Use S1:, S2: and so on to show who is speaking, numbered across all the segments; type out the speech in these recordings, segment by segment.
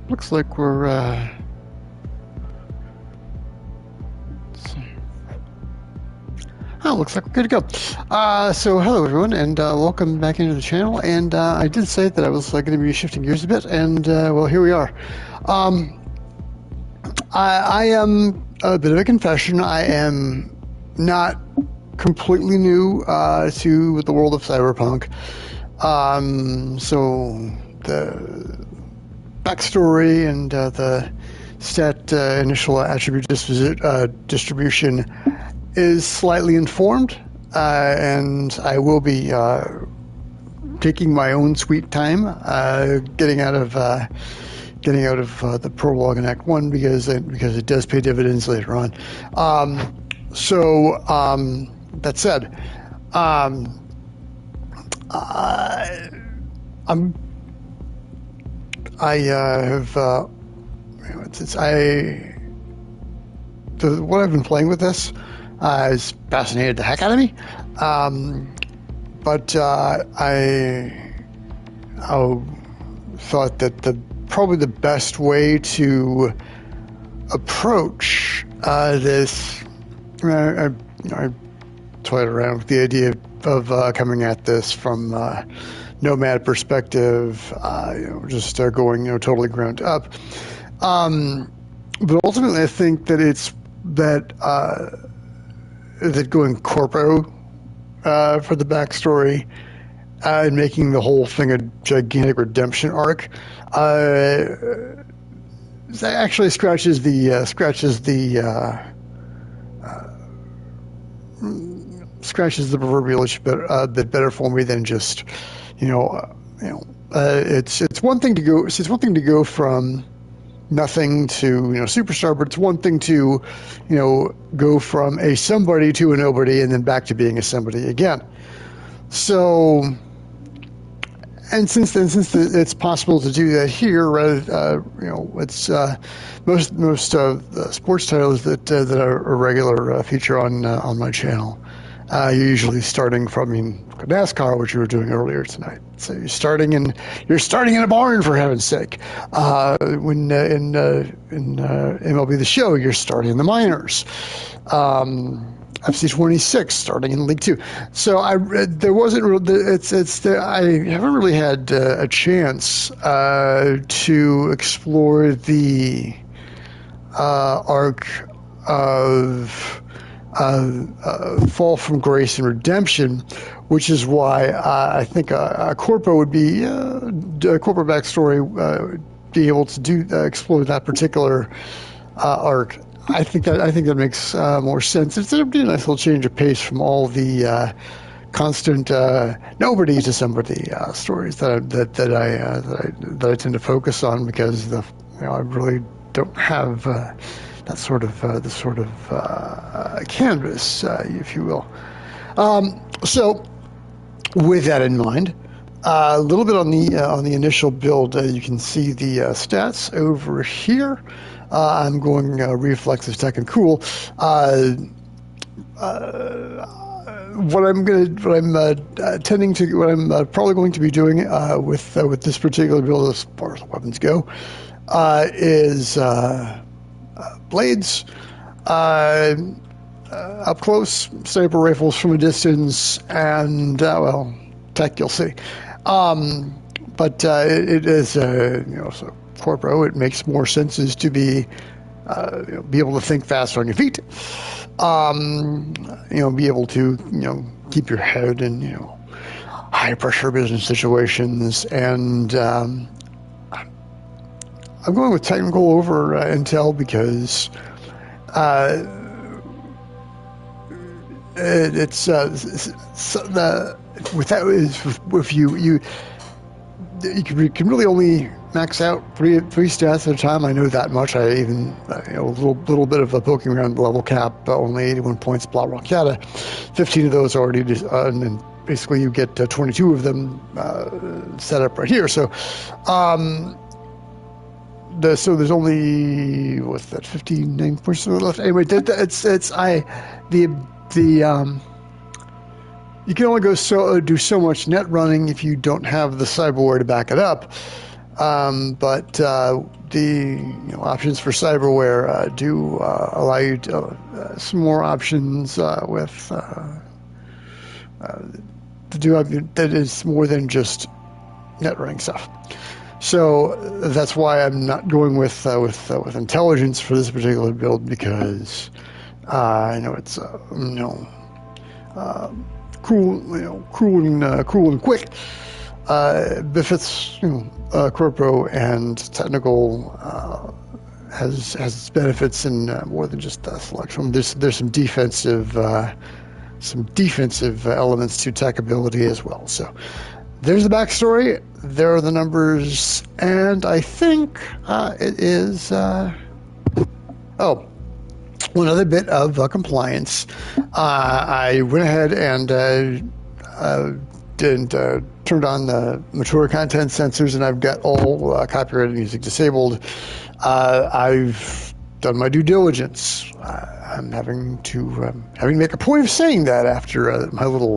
S1: Looks like we're, let's see. Oh, looks like we're good to go. So hello everyone, and welcome back into the channel. And I did say that I was going to be shifting gears a bit, and well, here we are. I am a bit of a confession. I am not completely new to the world of cyberpunk. So the backstory and the stat initial attribute distribution is slightly informed, and I will be taking my own sweet time getting out of the prologue in Act 1 because it does pay dividends later on. That said, what I've been playing with this has fascinated the heck out of me. But I thought that probably the best way to approach this, I toyed around with the idea of coming at this from nomad perspective, just going totally ground up. But ultimately, I think that it's that going corpo for the backstory and making the whole thing a gigantic redemption arc actually scratches the proverbial itch a bit better for me than just it's one thing to go. It's one thing to go from nothing to superstar, but it's one thing to go from a somebody to a nobody and then back to being a somebody again. So, and since it's possible to do that here, rather it's most of the sports titles that are a regular feature on my channel. You're usually starting from NASCAR, which you were doing earlier tonight. So you're starting in a barn, for heaven's sake. When in MLB The Show, you're starting in the minors. FC 26, starting in League 2. So I haven't really had a chance to explore the arc of fall from grace and redemption, which is why I think a corpo would be a corporate backstory, be able to explore that particular arc. I think that makes more sense. It's a nice little change of pace from all the constant nobody to somebody stories that I tend to focus on, because I really don't have this sort of canvas, if you will. So, with that in mind, a little bit on the initial build, you can see the stats over here. I'm going reflexive, tech, and cool. What I'm probably going to be doing with this particular build, as far as weapons go, is blades, up close, sniper rifles from a distance, and tech, you'll see. But it is so corpo. It makes more sense is to be able to think fast on your feet. Be able to, keep your head in, high pressure business situations. And I'm going with technical over Intel because it's the with that is if you can really only max out three stats at a time. I know that much. I even a little bit of a poking around the level cap, only 81 points, blah blah yada. 15 of those already, and then basically you get 22 of them set up right here. So, so there's only what's that 59 points left. Anyway, you can only do so much net running if you don't have the cyberware to back it up. But the options for cyberware do allow you some more options to do that is more than just net running stuff. So that's why I'm not going with intelligence for this particular build, because I know it's cool and quick. Befits corpo, and technical has its benefits in more than just selection. There's some defensive elements to tech ability as well. So there's the backstory. There are the numbers, and I think it is. One other bit of compliance. I went ahead and turned on the mature content censors, and I've got all copyrighted music disabled. I've done my due diligence. I'm having to make a point of saying that after my little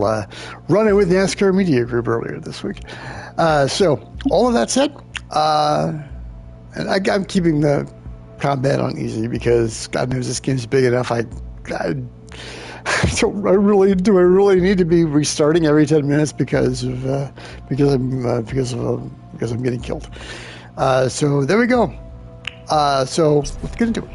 S1: run-in with the NASCAR Media Group earlier this week. So all of that said, and I'm keeping the combat on easy because God knows this game's big enough. I really need to be restarting every 10 minutes because I'm getting killed. So there we go. So let's get into it.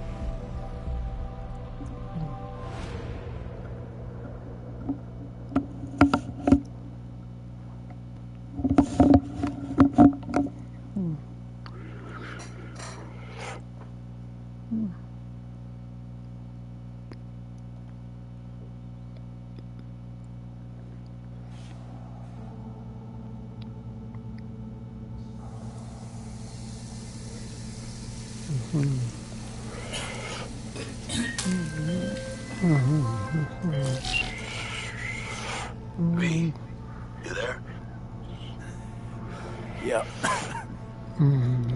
S2: V, you there?
S3: Yeah.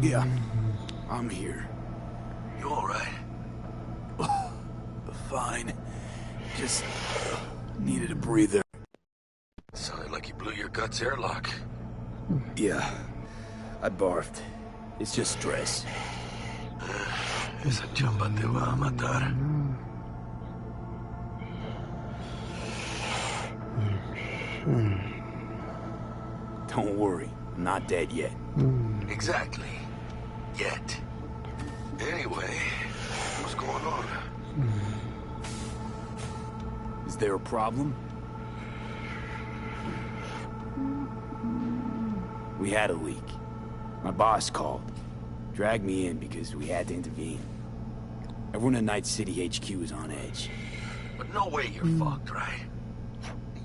S3: Yeah, I'm here.
S2: You all right?
S3: Fine. Just needed a breather.
S2: Sounded like you blew your guts airlock.
S3: Yeah, I barfed. It's just stress.
S2: Esa chamba te va a matar.
S3: Don't worry, I'm not dead yet.
S2: Exactly. Yet. Anyway, what's going on?
S3: Is there a problem? We had a leak. My boss called. Dragged me in because we had to intervene. Everyone at Night City HQ is on edge.
S2: But no way you're fucked, right?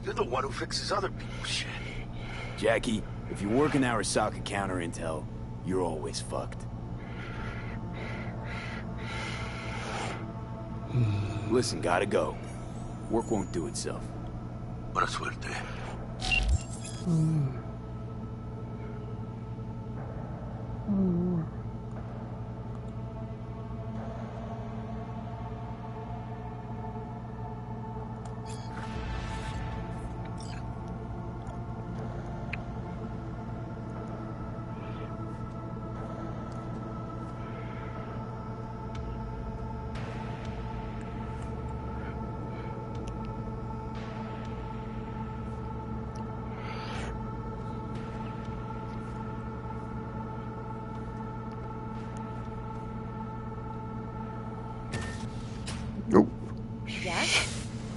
S2: You're the one who fixes other people's shit.
S3: Jackie, if you work in Arasaka counter intel, you're always fucked. Listen, gotta go. Work won't do itself.
S2: Buena suerte.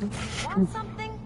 S4: Want something?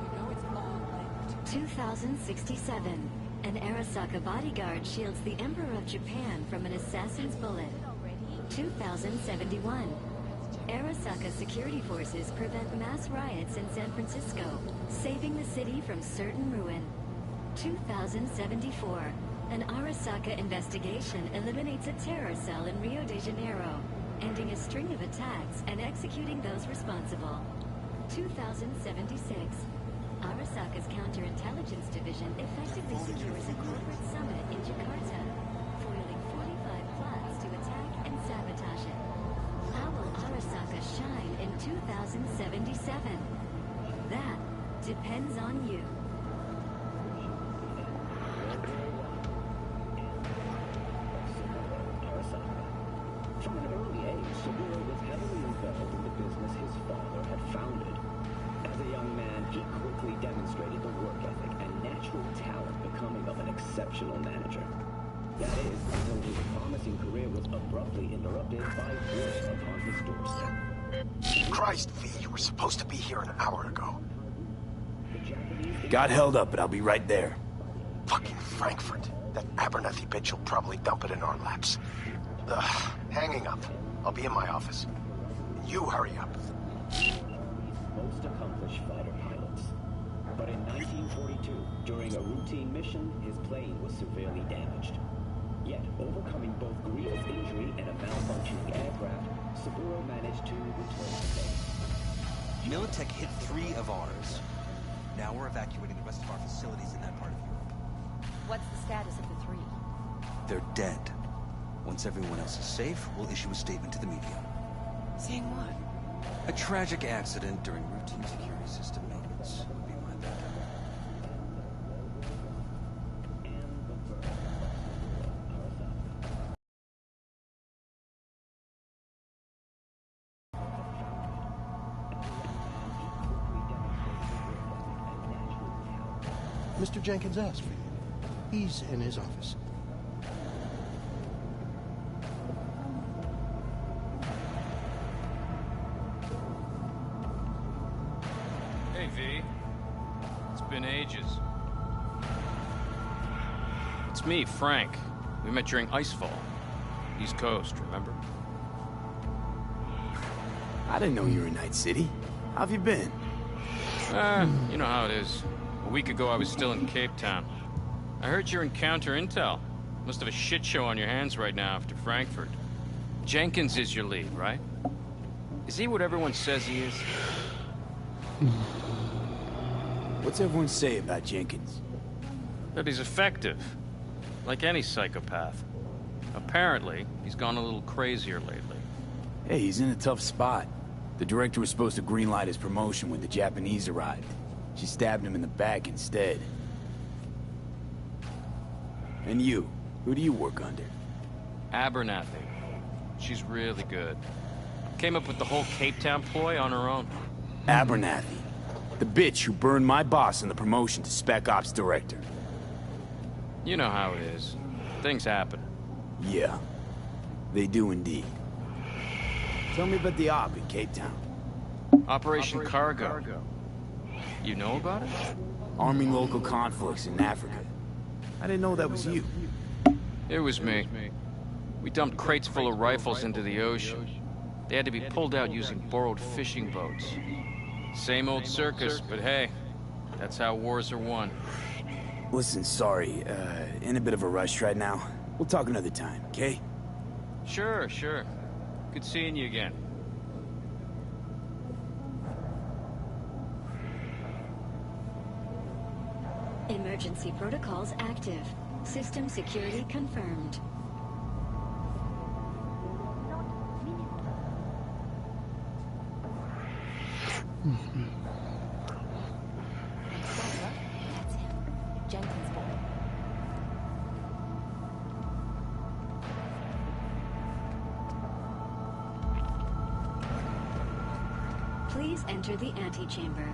S4: You know it's long-lived.
S5: 2067. An Arasaka bodyguard shields the Emperor of Japan from an assassin's bullet. 2071. Arasaka security forces prevent mass riots in San Francisco, saving the city from certain ruin. 2074. An Arasaka investigation eliminates a terror cell in Rio de Janeiro, ending a string of attacks and executing those responsible. 2076. Arasaka's counterintelligence division effectively secures a corporate summit in Jakarta, foiling 45 plots to attack and sabotage it. How will Arasaka shine in 2077? That depends on you.
S6: From an early age, Saburo was heavily involved in the business his father had founded. As a young man, he quickly demonstrated the work ethic and natural talent becoming of an exceptional manager. That is, until his promising career was abruptly interrupted by war upon his doorstep.
S2: Christ, V, you were supposed to be here an hour ago.
S3: Got held up, but I'll be right there.
S2: Fucking Frankfurt. That Abernathy bitch will probably dump it in our laps. Ugh, hanging up. I'll be in my office. You hurry up.
S6: Most accomplished fighter pilots. But in 1942, during a routine mission, his plane was severely damaged. Yet, overcoming both grievous injury and a malfunctioning aircraft, Saburo managed to return to base.
S7: Militech hit 3 of ours. Now we're evacuating the rest of our facilities in that part of Europe.
S4: What's the status of the 3?
S7: They're dead. Once everyone else is safe, we'll issue a statement to the media.
S4: Saying what?
S7: A tragic accident during routine security system maintenance would be my bet.
S8: Mr. Jenkins asked for you. He's in his office.
S9: Hey, V. It's been ages. It's me, Frank. We met during Icefall. East Coast, remember?
S3: I didn't know you were in Night City. How have you been?
S9: You know how it is. A week ago, I was still in Cape Town. I heard you're in counter intel. Must have a shit show on your hands right now after Frankfurt. Jenkins is your lead, right? Is he what everyone says he is?
S3: What's everyone say about Jenkins?
S9: That he's effective. Like any psychopath. Apparently, he's gone a little crazier lately.
S3: Hey, he's in a tough spot. The director was supposed to greenlight his promotion when the Japanese arrived. She stabbed him in the back instead. And you? Who do you work under?
S9: Abernathy. She's really good. Came up with the whole Cape Town ploy on her own.
S3: Abernathy. The bitch who burned my boss in the promotion to Spec Ops Director.
S9: You know how it is. Things happen.
S3: Yeah. They do indeed. Tell me about the op in Cape Town.
S9: Operation Cargo. You know about it?
S3: Arming local conflicts in Africa. I didn't know that was you.
S9: It was me. We dumped crates full of rifles into the ocean. They had to be pulled out using borrowed fishing boats. Same old circus, but hey, That's how wars are won.
S3: Listen, sorry, in a bit of a rush right now. We'll talk another time, okay?
S9: Sure, sure. Good seeing you again.
S5: Emergency protocols active. System security confirmed.
S4: That's him. Jenkins' boy.
S5: Please enter the antechamber.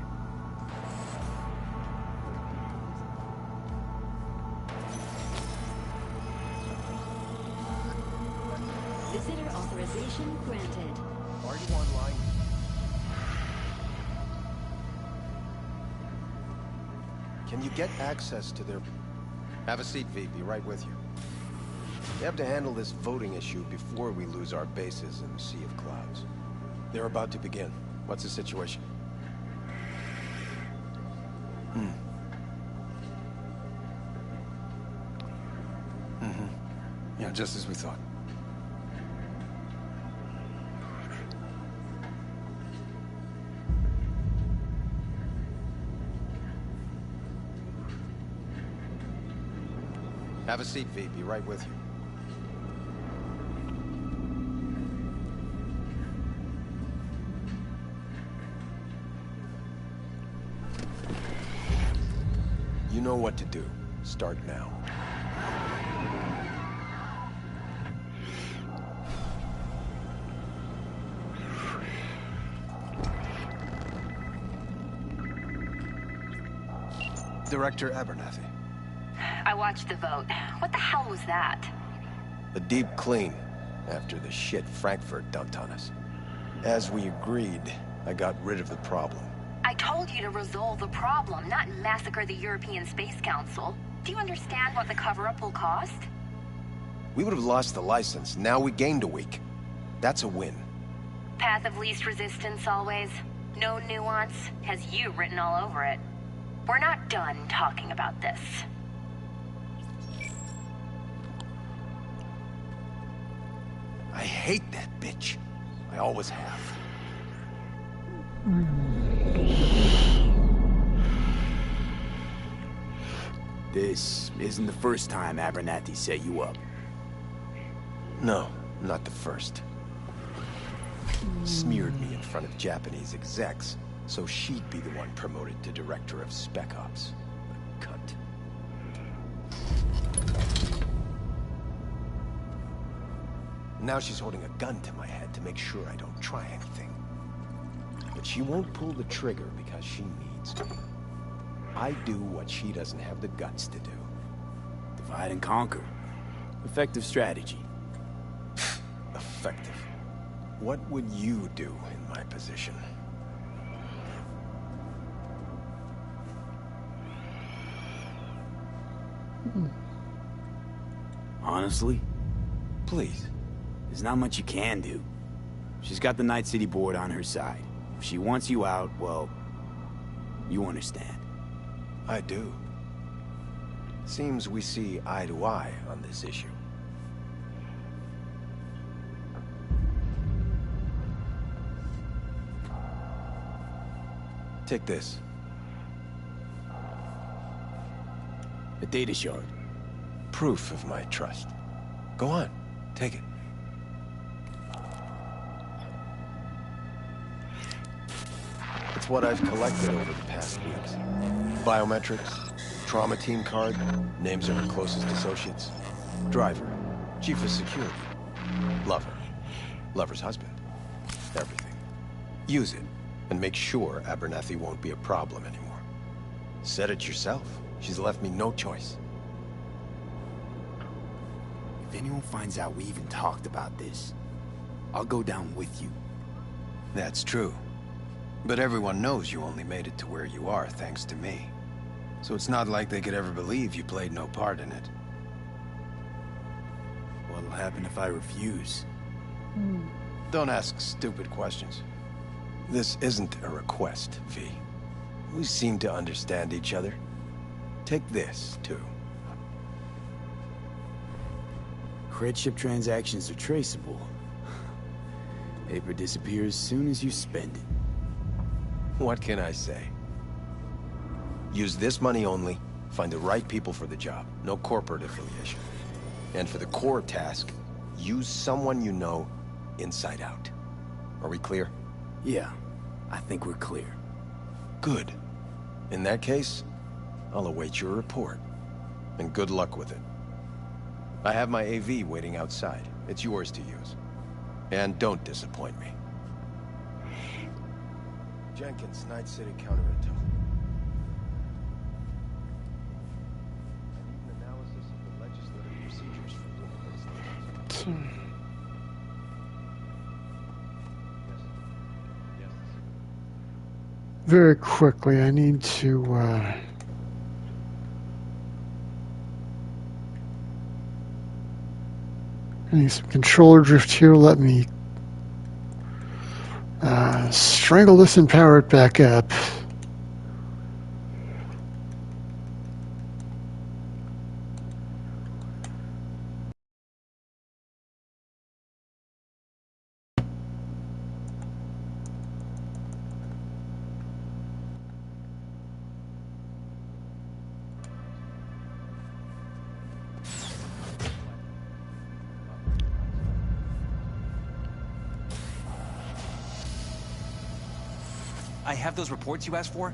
S5: Visitor authorization granted.
S2: Are you online? Can you get access to their... Have a seat, V. Be right with you. We have to handle this voting issue before we lose our bases in the Sea of Clouds. They're about to begin. What's the situation?
S10: Yeah, just as we thought.
S2: Have a seat, V. Be right with you. You know what to do. Start now. Director Abernathy.
S11: I watched the vote. What the hell was that?
S2: A deep clean after the shit Frankfurt dumped on us. As we agreed, I got rid of the problem.
S11: I told you to resolve the problem, not massacre the European Space Council. Do you understand what the cover-up will cost?
S2: We would have lost the license. Now we gained a week. That's a win.
S11: Path of least resistance always. No nuance. Has you written all over it. We're not done talking about this.
S2: I hate that bitch. I always have.
S3: This isn't the first time Abernathy set you up.
S2: No, not the first. Smeared me in front of Japanese execs, so she'd be the one promoted to Director of Spec Ops. What a cunt. Now she's holding a gun to my head to make sure I don't try anything. But she won't pull the trigger because she needs me. I do what she doesn't have the guts to do.
S3: Divide and conquer. Effective strategy.
S2: Effective. What would you do in my position?
S3: Honestly,
S2: Please.
S3: there's not much you can do. She's got the Night City board on her side. If she wants you out, well, you understand.
S2: I do. Seems we see eye to eye on this issue. Take this.
S3: A data shard.
S2: Proof of my trust. Go on, take it. It's what I've collected over the past weeks. Biometrics, trauma team card, names of her closest associates, driver, chief of security, lover, lover's husband, everything. Use it, and make sure Abernathy won't be a problem anymore. Said it yourself. She's left me no choice.
S3: If anyone finds out we even talked about this, I'll go down with you.
S10: That's true. But everyone knows you only made it to where you are thanks to me. So it's not like they could ever believe you played no part in it.
S3: What'll happen if I refuse?
S2: Don't ask stupid questions. This isn't a request, V. We seem to understand each other. Take this, too.
S3: Cred ship transactions are traceable. Paper disappears as soon as you spend it.
S2: What can I say? Use this money only, find the right people for the job, no corporate affiliation. And for the core task, use someone you know inside out. Are we clear?
S3: Yeah, I think we're clear.
S2: Good. In that case, I'll await your report. And good luck with it. I have my AV waiting outside. It's yours to use. And don't disappoint me. Jenkins, Night City Counterintel. I need an analysis of the legislative procedures for doing things.
S1: Very quickly, I need to I need some controller drift here. Let me strangle this and power it back up.
S7: I have those reports you asked for?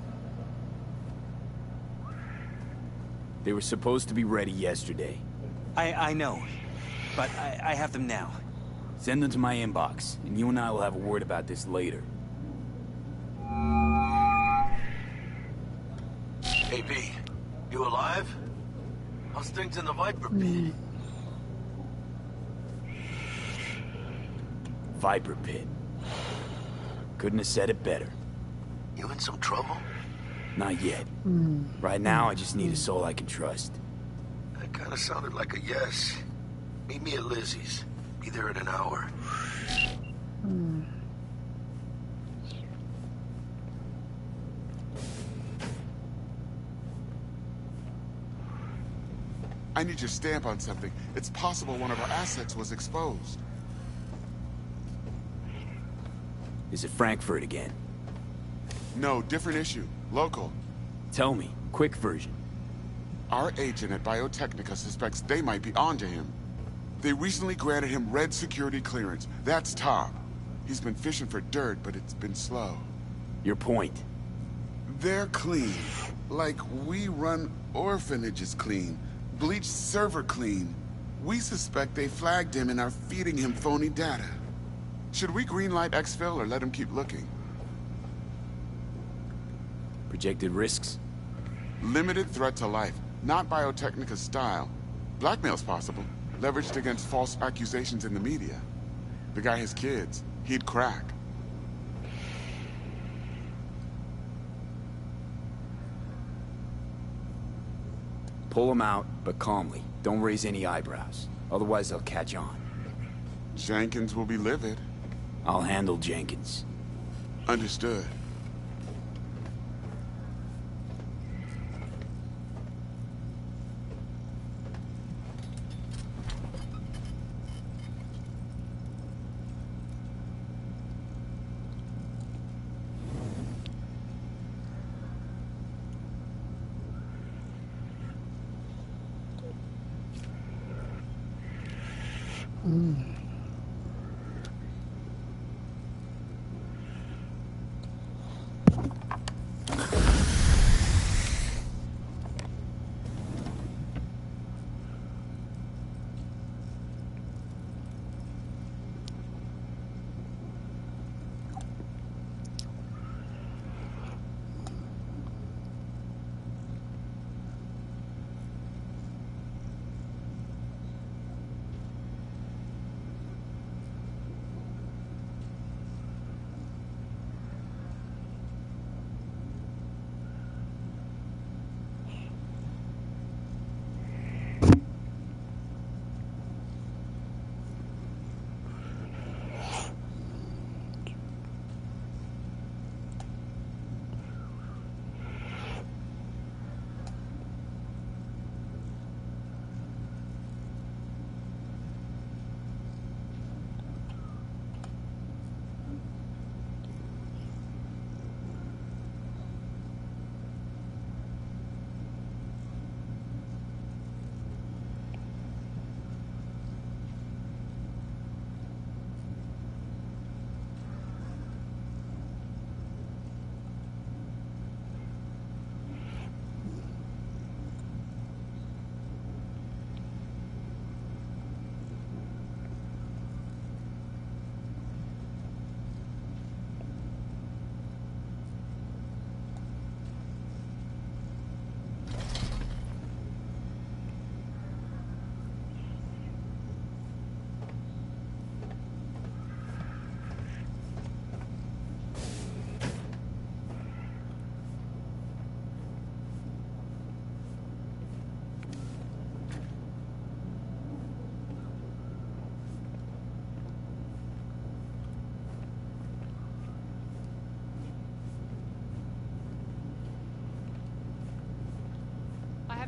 S3: They were supposed to be ready yesterday.
S7: I know, but I have them now.
S3: Send them to my inbox, and you and I will have a word about this later.
S12: Hey, B, you alive? How's things in the Viper Pit?
S3: Viper Pit. Couldn't have said it better.
S12: You in some trouble?
S3: Not yet. Right now, I just need a soul I can trust.
S12: That kind of sounded like a yes. Meet me at Lizzie's. Be there in an hour.
S13: I need your stamp on something. It's possible one of our assets was exposed.
S3: Is it Frankfurt again?
S13: No, different issue. Local.
S3: Tell me. Quick version.
S13: Our agent at Biotechnica suspects they might be onto him. They recently granted him red security clearance. That's top. He's been fishing for dirt, but it's been slow.
S3: Your point?
S13: They're clean. Like we run orphanages clean. Bleached server clean. We suspect they flagged him and are feeding him phony data. Should we greenlight exfil or let him keep looking?
S3: Projected risks?
S13: Limited threat to life. Not Biotechnica's style. Blackmail's possible. Leveraged against false accusations in the media. The guy has kids. He'd crack.
S3: Pull him out, but calmly. Don't raise any eyebrows. Otherwise, they'll catch on.
S13: Jenkins will be livid.
S3: I'll handle Jenkins.
S13: Understood.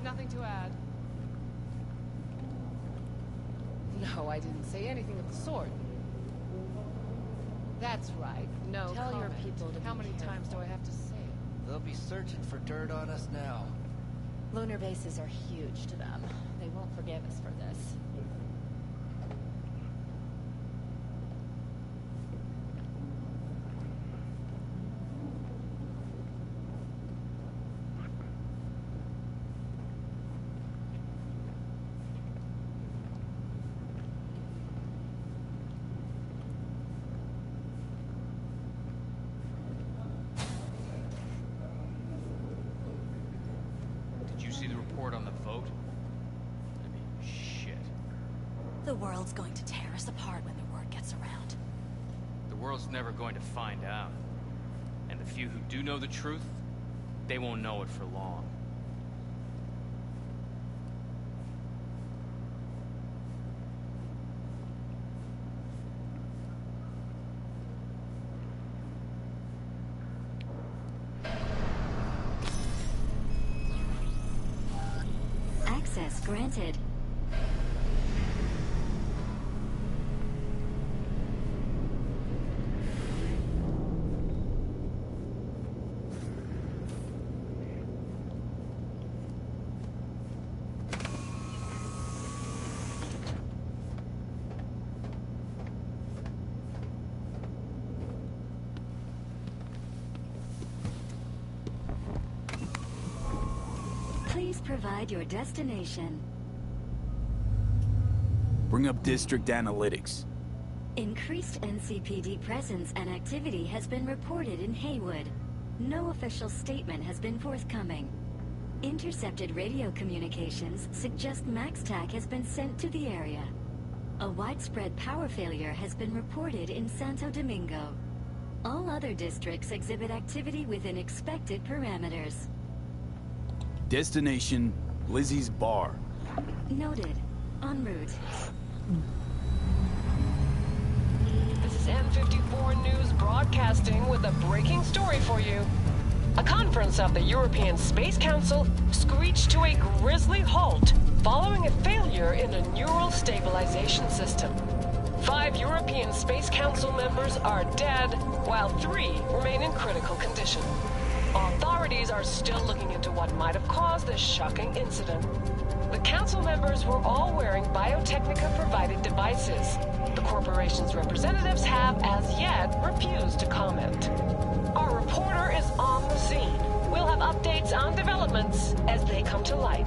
S14: nothing to add. No, I didn't say anything of the sort. That's right. No
S15: Tell your
S14: comment.
S15: people to
S14: How
S15: be
S14: many
S15: careful.
S14: times do I have to say it?
S15: They'll be searching for dirt on us now.
S4: Lunar bases are huge to them. They won't forgive us for this.
S9: Did you see the report on the vote? I mean, shit.
S4: The world's going to tear us apart when the word gets around.
S9: The world's never going to find out. And the few who do know the truth, they won't know it for long.
S5: Access granted. Please provide your destination.
S3: Bring up district analytics.
S5: Increased NCPD presence and activity has been reported in Haywood. No official statement has been forthcoming. Intercepted radio communications suggest MaxTac has been sent to the area. A widespread power failure has been reported in Santo Domingo. All other districts exhibit activity within expected parameters.
S3: Destination, Lizzie's Bar.
S5: Noted. En route.
S14: This is M54 News broadcasting with a breaking story for you. A conference of the European Space Council screeched to a grisly halt following a failure in a neural stabilization system. 5 European Space Council members are dead, while 3 remain in critical condition. Authorities are still looking into what might have caused this shocking incident. The council members were all wearing Biotechnica-provided devices. The corporation's representatives have, as yet, refused to comment. Our reporter is on the scene. We'll have updates on developments as they come to light.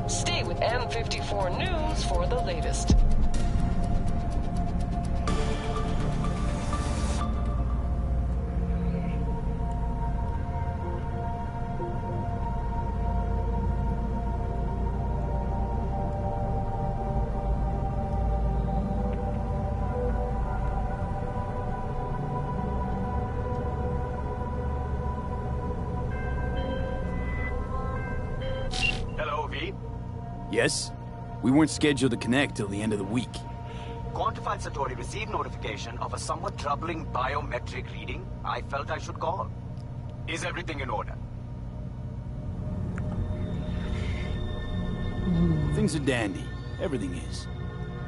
S14: Stay with M54 News for the latest.
S3: Yes? We weren't scheduled to connect till the end of the week.
S16: Quantified Satori received notification of a somewhat troubling biometric reading. I felt I should call. Is everything in order?
S3: Things are dandy. Everything is.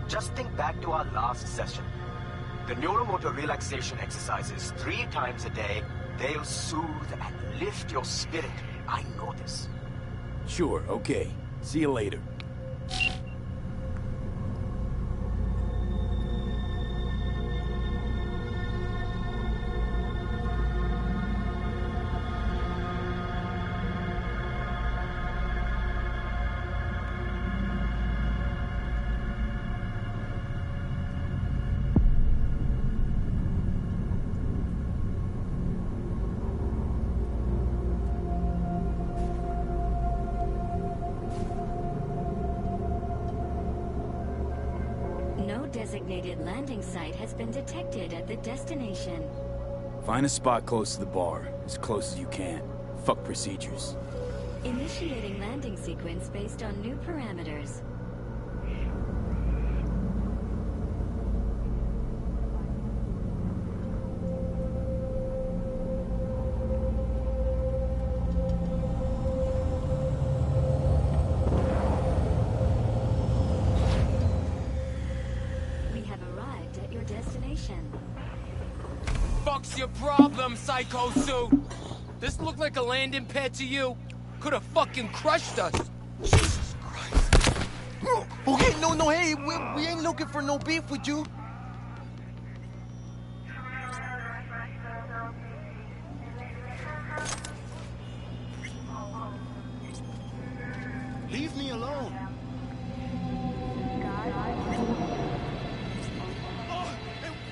S16: Just think back to our last session. The neuromotor relaxation exercises 3 times a day, they'll soothe and lift your spirit. I know this.
S3: Sure, okay. See you later.
S5: No designated landing site has been detected at the destination.
S3: Find a spot close to the bar, as close as you can. Fuck procedures.
S5: Initiating landing sequence based on new parameters.
S17: your problem, Psycho Suit? This look like a landing pad to you? Could have fucking crushed us.
S8: Jesus Christ. Okay, no, hey, we ain't looking for no beef with you. Leave me alone.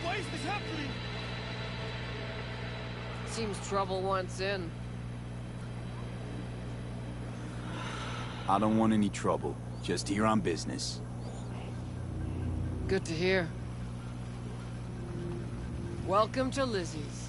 S17: Why is this happening?
S14: Seems trouble wants in.
S3: I don't want any trouble. Just here on business.
S14: Good to hear. Welcome to Lizzie's.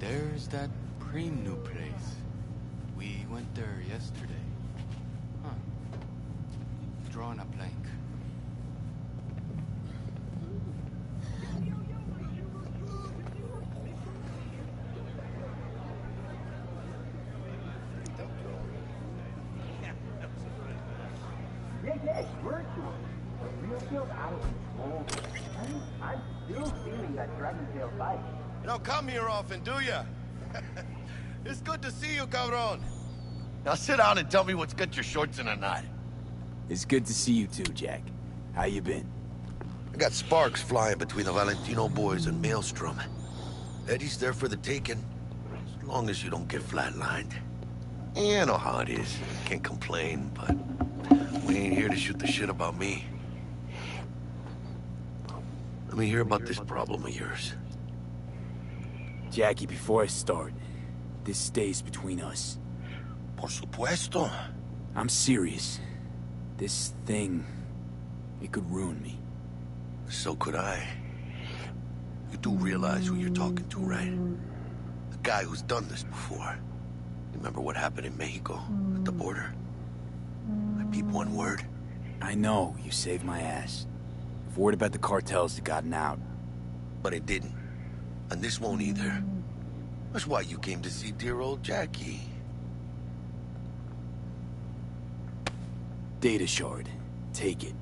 S18: There's that Preem new place. We went there yesterday. Huh. Drawing a blank.
S16: Yeah, virtual. The real field's out of control. I'm still feeling that Dragon Tail bite.
S12: You don't come here often, do ya? It's good to see you, cabron. Now sit down and tell me what's got your shorts in a knot.
S3: It's good to see you too, Jack. How you been?
S12: I got sparks flying between the Valentino boys and Maelstrom. Eddie's there for the taking, as long as you don't get flatlined. Yeah, I know how it is. Can't complain, but we ain't here to shoot the shit about me. Let me hear about this problem of yours.
S3: Jackie, before I start, this stays between us.
S12: Por supuesto.
S3: I'm serious. This thing, it could ruin me.
S12: So could I. You do realize who you're talking to, right? The guy who's done this before. Remember what happened in Mexico, at the border? I peep one word.
S3: I know, you saved my ass. I've worried about the cartels that gotten out.
S12: But it didn't. And this won't either. That's why you came to see dear old Jackie.
S3: Data shard. Take it.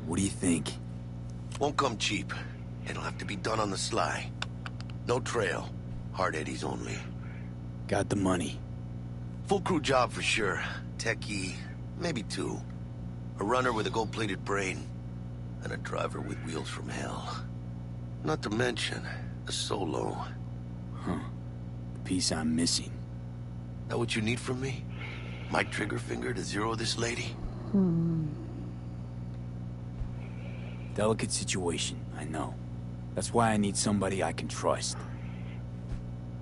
S3: What do you think?
S12: Won't come cheap. It'll have to be done on the sly. No trail. Hard eddies only.
S3: Got the money.
S12: Full crew job for sure. Techie, maybe two. A runner with a gold-plated brain. And a driver with wheels from hell. Not to mention, a solo.
S3: Huh. The piece I'm missing.
S12: That what you need from me? My trigger finger to zero this lady?
S3: Delicate situation, I know. That's why I need somebody I can trust.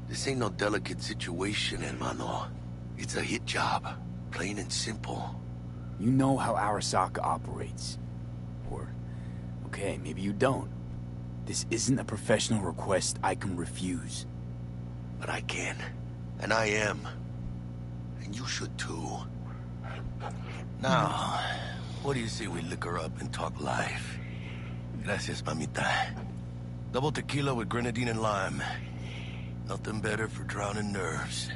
S12: This ain't no delicate situation, hermano. It's a hit job. Plain and simple.
S3: You know how Arasaka operates. Or, okay, maybe you don't. This isn't a professional request I can refuse.
S12: But I can. And I am. And you should too. Now, what do you say we liquor up and talk life? Gracias, mamita. Double tequila with grenadine and lime. Nothing better for drowning nerves.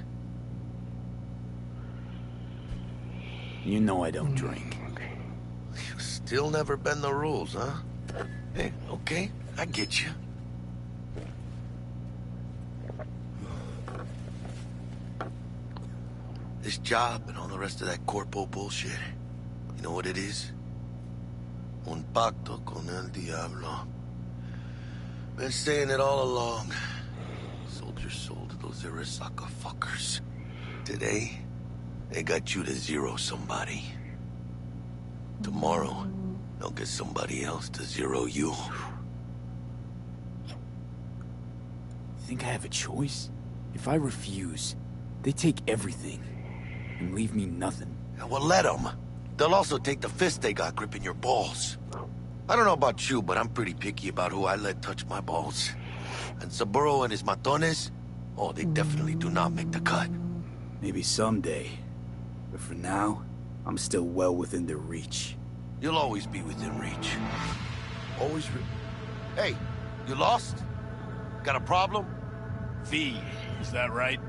S3: You know I don't drink.
S12: You still never bend the rules, huh? Hey, okay, I get you. This job and all the rest of that corpo bullshit, you know what it is? Un pacto con el diablo. Been saying it all along. Sold your soul to those Arasaka fuckers. Today, they got you to zero somebody. Tomorrow, they'll get somebody else to zero you.
S3: Think I have a choice? If I refuse, they take everything and leave me nothing.
S12: Yeah, well, let them. they'll also take the fist they got gripping your balls. I don't know about you, but I'm pretty picky about who I let touch my balls. And Saburo and his matones, oh, they definitely do not make the cut.
S3: Maybe someday. But for now, I'm still well within their reach.
S12: You'll always be within reach. Always Hey, you lost? Got a problem?
S19: V, is that right?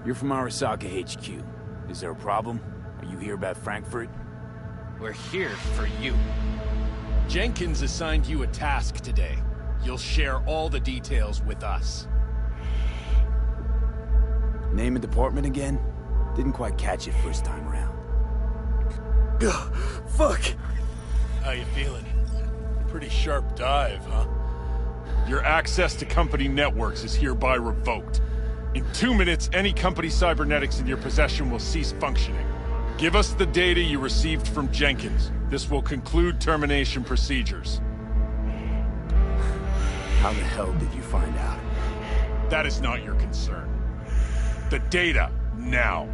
S3: You're from Arasaka HQ. Is there a problem? Are you here about Frankfurt?
S19: We're here for you. Jenkins assigned you a task today. You'll share all the details with us.
S3: Name and department again? Didn't quite catch it first time around.
S19: Ugh, fuck! How you feeling? Pretty sharp dive, huh? Your access to company networks is hereby revoked. In 2 minutes, any company cybernetics in your possession will cease functioning. Give us the data you received from Jenkins. This will conclude termination procedures.
S3: How the hell did you find out?
S19: That is not your concern. The data, now.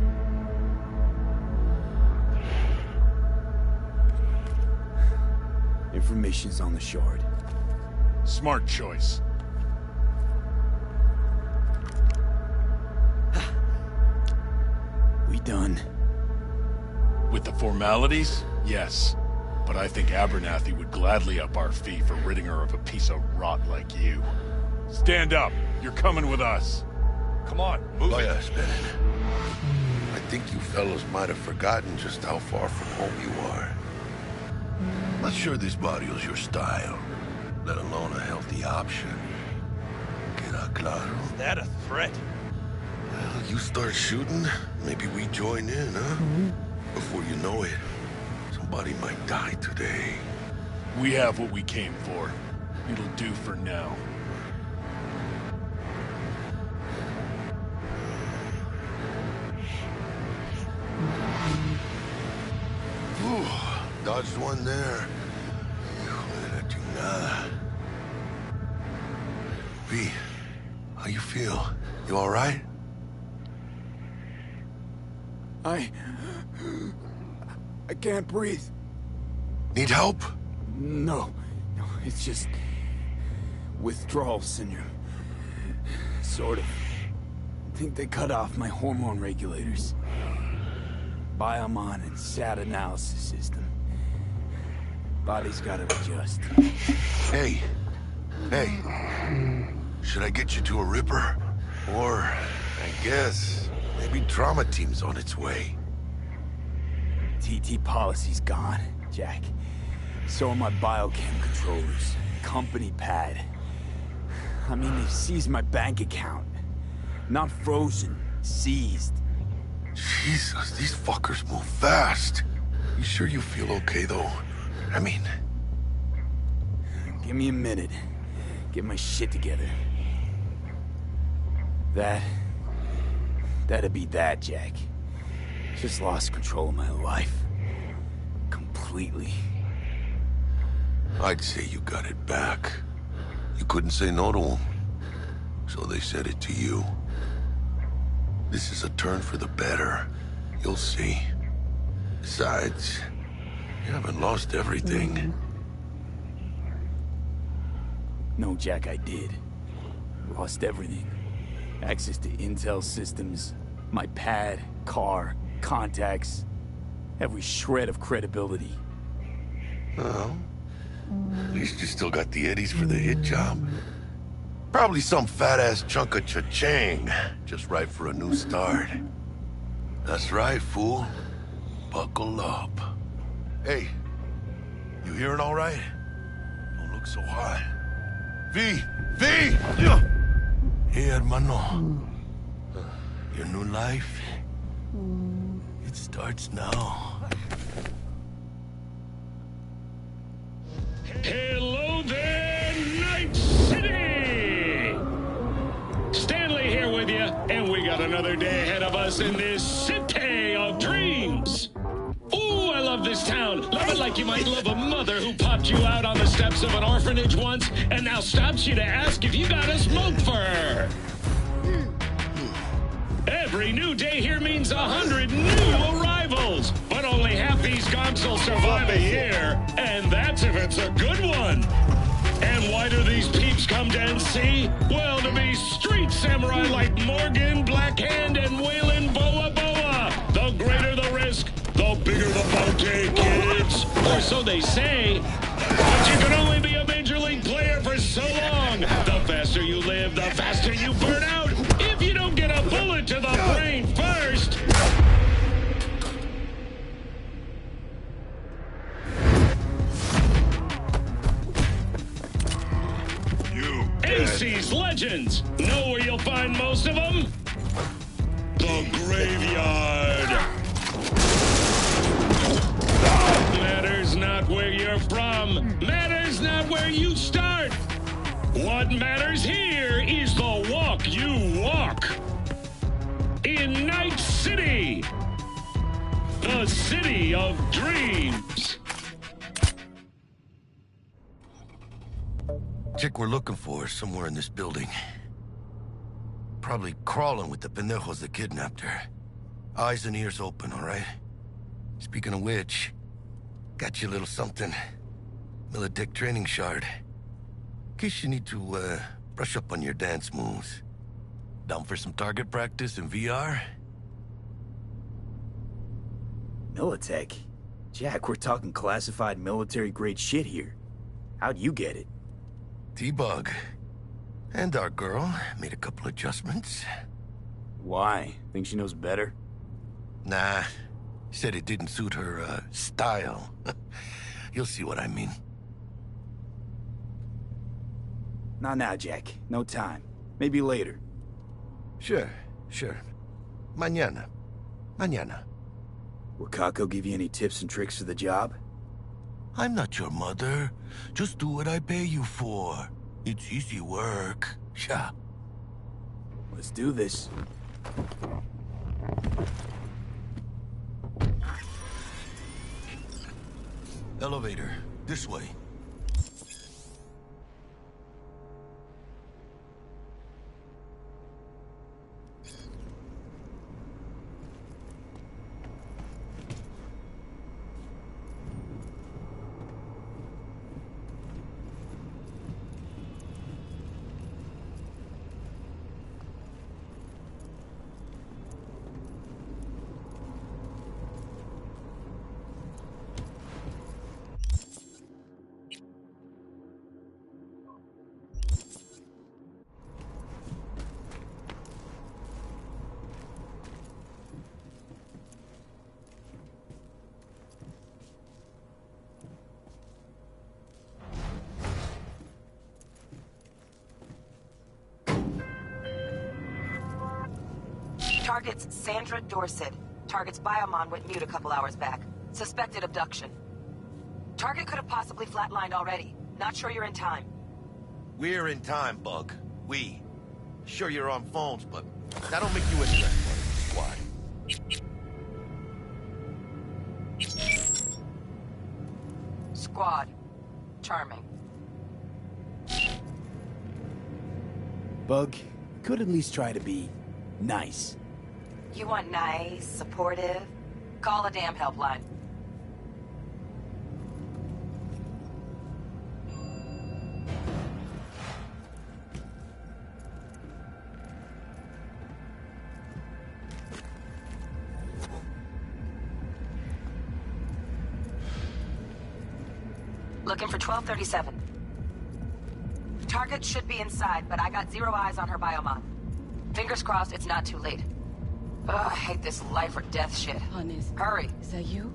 S3: Information's on the shard.
S19: Smart choice.
S3: We done?
S19: With the formalities? Yes. But I think Abernathy would gladly up our fee for ridding her of a piece of rot like you. Stand up. You're coming with us. Come on, move it.
S12: Yes, Bennett. I think you fellows might have forgotten just how far from home you are. Not sure this barrio's your style, let alone a healthy option. Queda claro?
S19: Is that a threat?
S12: Well, you start shooting, maybe we join in, huh? Before you know it, somebody might die today.
S19: We have what we came for. It'll do for now.
S12: Ooh, dodged one there. Hijo de la chingada. V, how you feel? You all right?
S3: I can't breathe.
S12: Need help?
S3: No, it's just withdrawal syndrome. Sort of. I think they cut off my hormone regulators. Biomon and SAT analysis system. Body's gotta adjust.
S12: Hey. Should I get you to a Ripper? Or, I guess, maybe trauma team's on its way.
S3: TT policy's gone, Jack. So are my biochem controllers. Company pad. I mean, they've seized my bank account. Not frozen, seized.
S12: Jesus, these fuckers move fast. You sure you feel okay, though? I mean...
S3: Give me a minute. Get my shit together. That'd be that, Jack. Just lost control of my life. Completely.
S12: I'd say you got it back. You couldn't say no to them. So they said it to you. This is a turn for the better. You'll see. Besides, you haven't lost everything.
S3: No, Jack, I did. Lost everything. Access to intel systems, my pad, car, contacts, every shred of credibility.
S12: Well, at least you still got the eddies for the hit job. Probably some fat-ass chunk of cha-ching, just right for a new start. That's right, fool. Buckle up. Hey, you hearing all right? Don't look so hot. V! Hey, hermano. Your new life, it starts now.
S20: Hello there, Night City! Stanley here with you, and we got another day ahead of us in this city of dreams. Ooh, I love this town. Love it like you might love a mother who popped you out on the steps of an orphanage once and now stops you to ask if you got a smoke for her. Every new day here means 100 new arrivals. But only half these gonks will survive a year. And that's if it's a good one. And why do these peeps come to NC? Well, to be street samurai like Morgan, Blackhand, and Waylon Boa Boa. The greater the risk, the bigger the bounty, kids. Or so they say. But you can only be a major league player for so long. The faster you live, the faster you burn out. If you don't get a bullet to the brain first. AC's Legends. Know where you'll find most of them? The graveyard. Matters not where you're from. Matters not where you start. What matters here is the walk you walk. In Night City. The city of dreams.
S12: Chick we're looking for is somewhere in this building. Probably crawling with the pendejos that kidnapped her. Eyes and ears open, all right? Speaking of which, got you a little something. Militech training shard. In case you need to, brush up on your dance moves. Down for some target practice in VR?
S3: Militech? Jack, we're talking classified military-grade shit here. How'd you get it?
S12: T-Bug. And our girl made a couple adjustments.
S3: Why? Think she knows better?
S12: Nah. Said it didn't suit her, style. You'll see what I mean.
S3: Not now, Jack. No time. Maybe later.
S12: Sure. Mañana.
S3: Will Kako give you any tips and tricks for the job?
S12: I'm not your mother. Just do what I pay you for. It's easy work. Yeah.
S3: Let's do this.
S12: Elevator. This way.
S21: Target's Sandra Dorset. Target's biomon went mute a couple hours back. Suspected abduction. Target could have possibly flatlined already. Not sure you're in time.
S12: We're in time, Bug. We. Sure you're on phones, but that don't make you any less part of the squad.
S21: Squad. Charming.
S3: Bug, could at least try to be nice.
S21: You want nice, supportive? Call a damn helpline. Looking for 1237. Target should be inside, but I got 0 eyes on her biomon. Fingers crossed it's not too late. Ugh, I hate this life or death shit.
S4: Honest.
S21: Hurry.
S4: Is that you?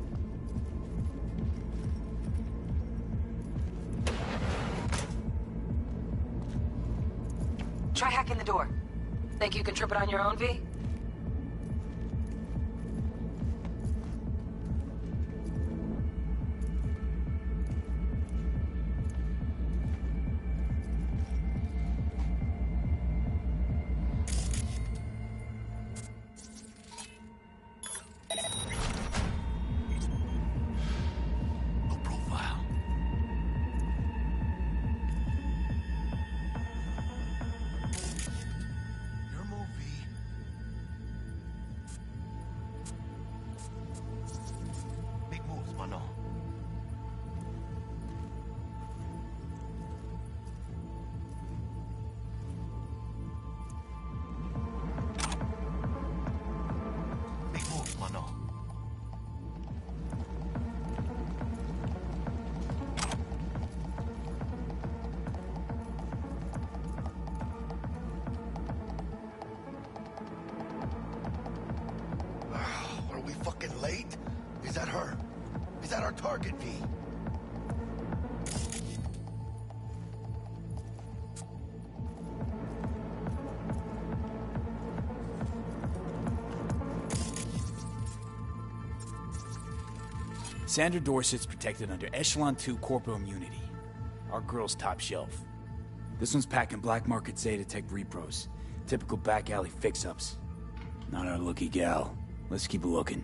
S21: Try hacking the door. Think you can trip it on your own, V?
S12: target, V.
S3: Sandra Dorset's protected under Echelon 2 corporal immunity. Our girl's top shelf. This one's packing black market Zeta Tech repros. Typical back alley fix-ups. Not our lucky gal. Let's keep looking.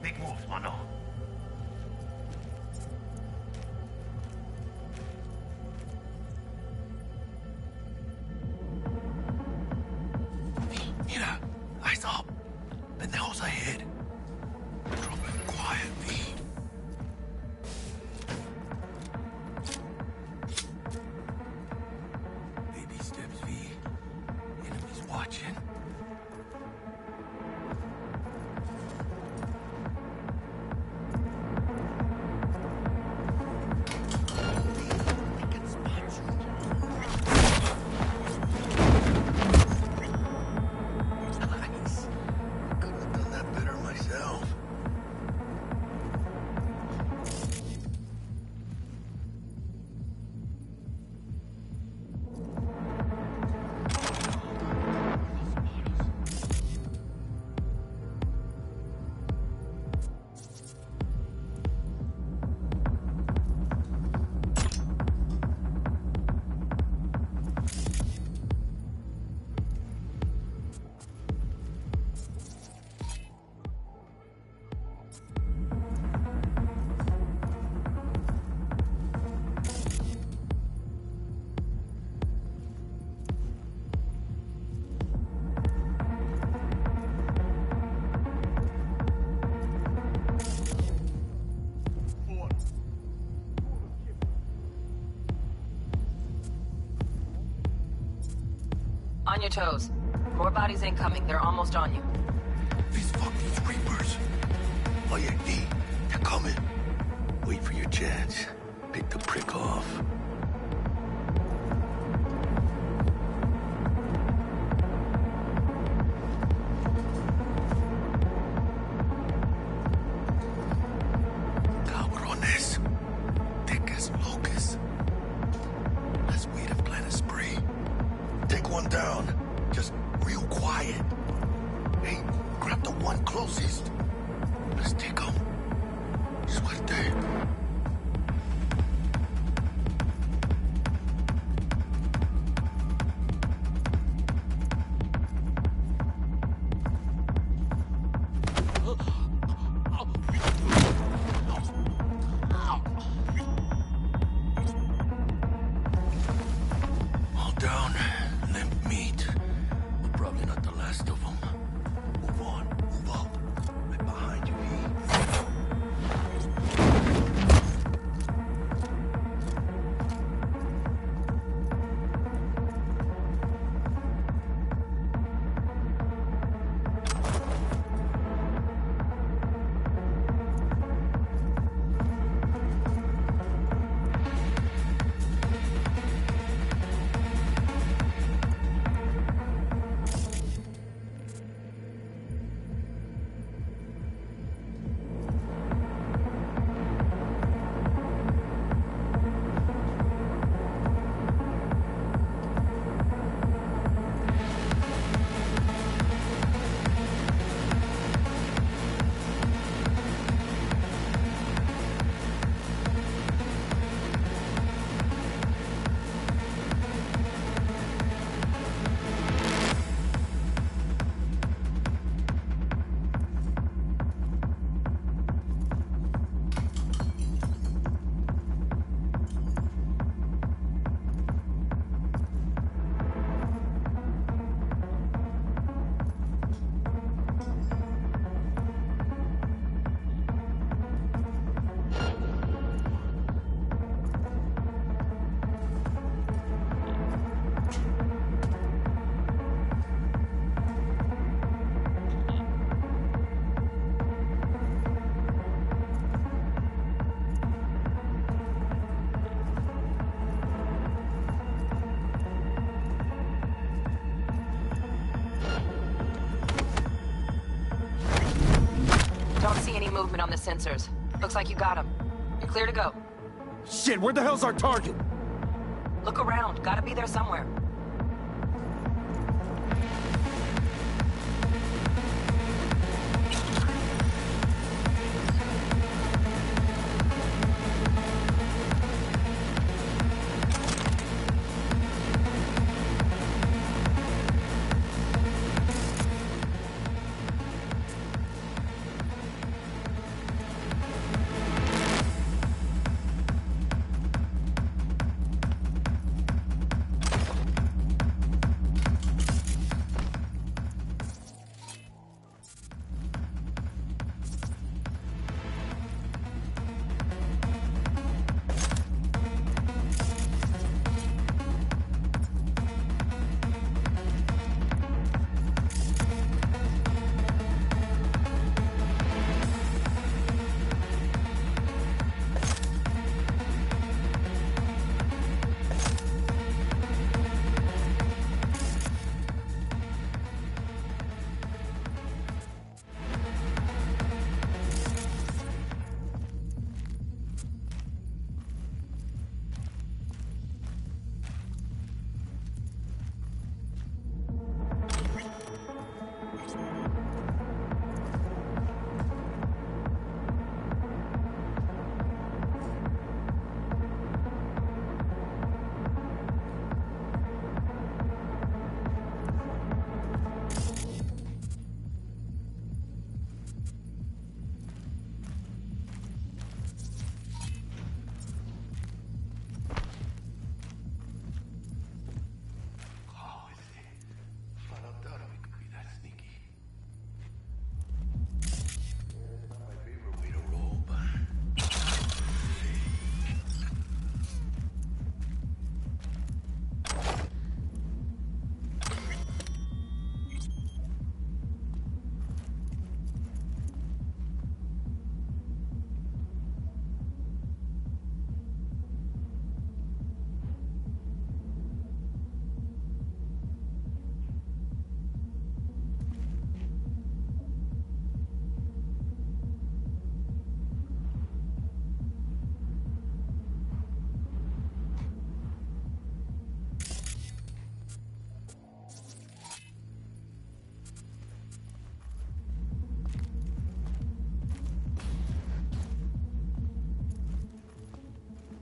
S12: Big moves, mano. Mira, eyes up. Pendejos ahead. Drop it quiet, V. Baby steps, V. Enemies watching.
S21: On your toes. More bodies incoming. They're almost on you.
S12: These fucking Reapers. Oh yeah, D. They're coming. Wait for your chance. Pick the prick off. Cabrones. Thick as locusts. Let's wait and plan a spree. Take one down. Just real quiet. Hey, grab the one closest. Let's take him. Suerte. All down. Limp meat. But probably not the last of them. Move on. Move up. I
S21: Don't see any movement on the sensors. Looks like you got him. You're clear to go.
S17: Shit, where the hell's our target?
S21: Look around. Gotta be there somewhere.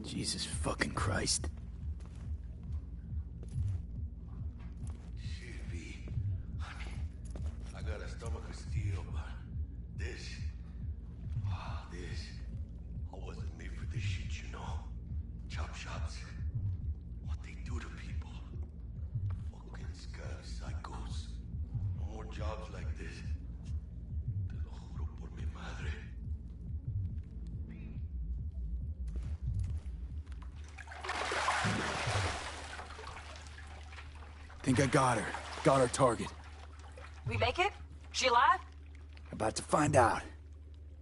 S3: Jesus fucking Christ.
S12: Shit, V. I got a stomach of steel, but this... I wasn't made for this shit, you know? Chop shops. What they do to people. Fucking scab psychos. No more jobs like this. Te lo juro por mi madre.
S3: Think I got her. Got our target.
S21: We make it? She alive?
S3: About to find out.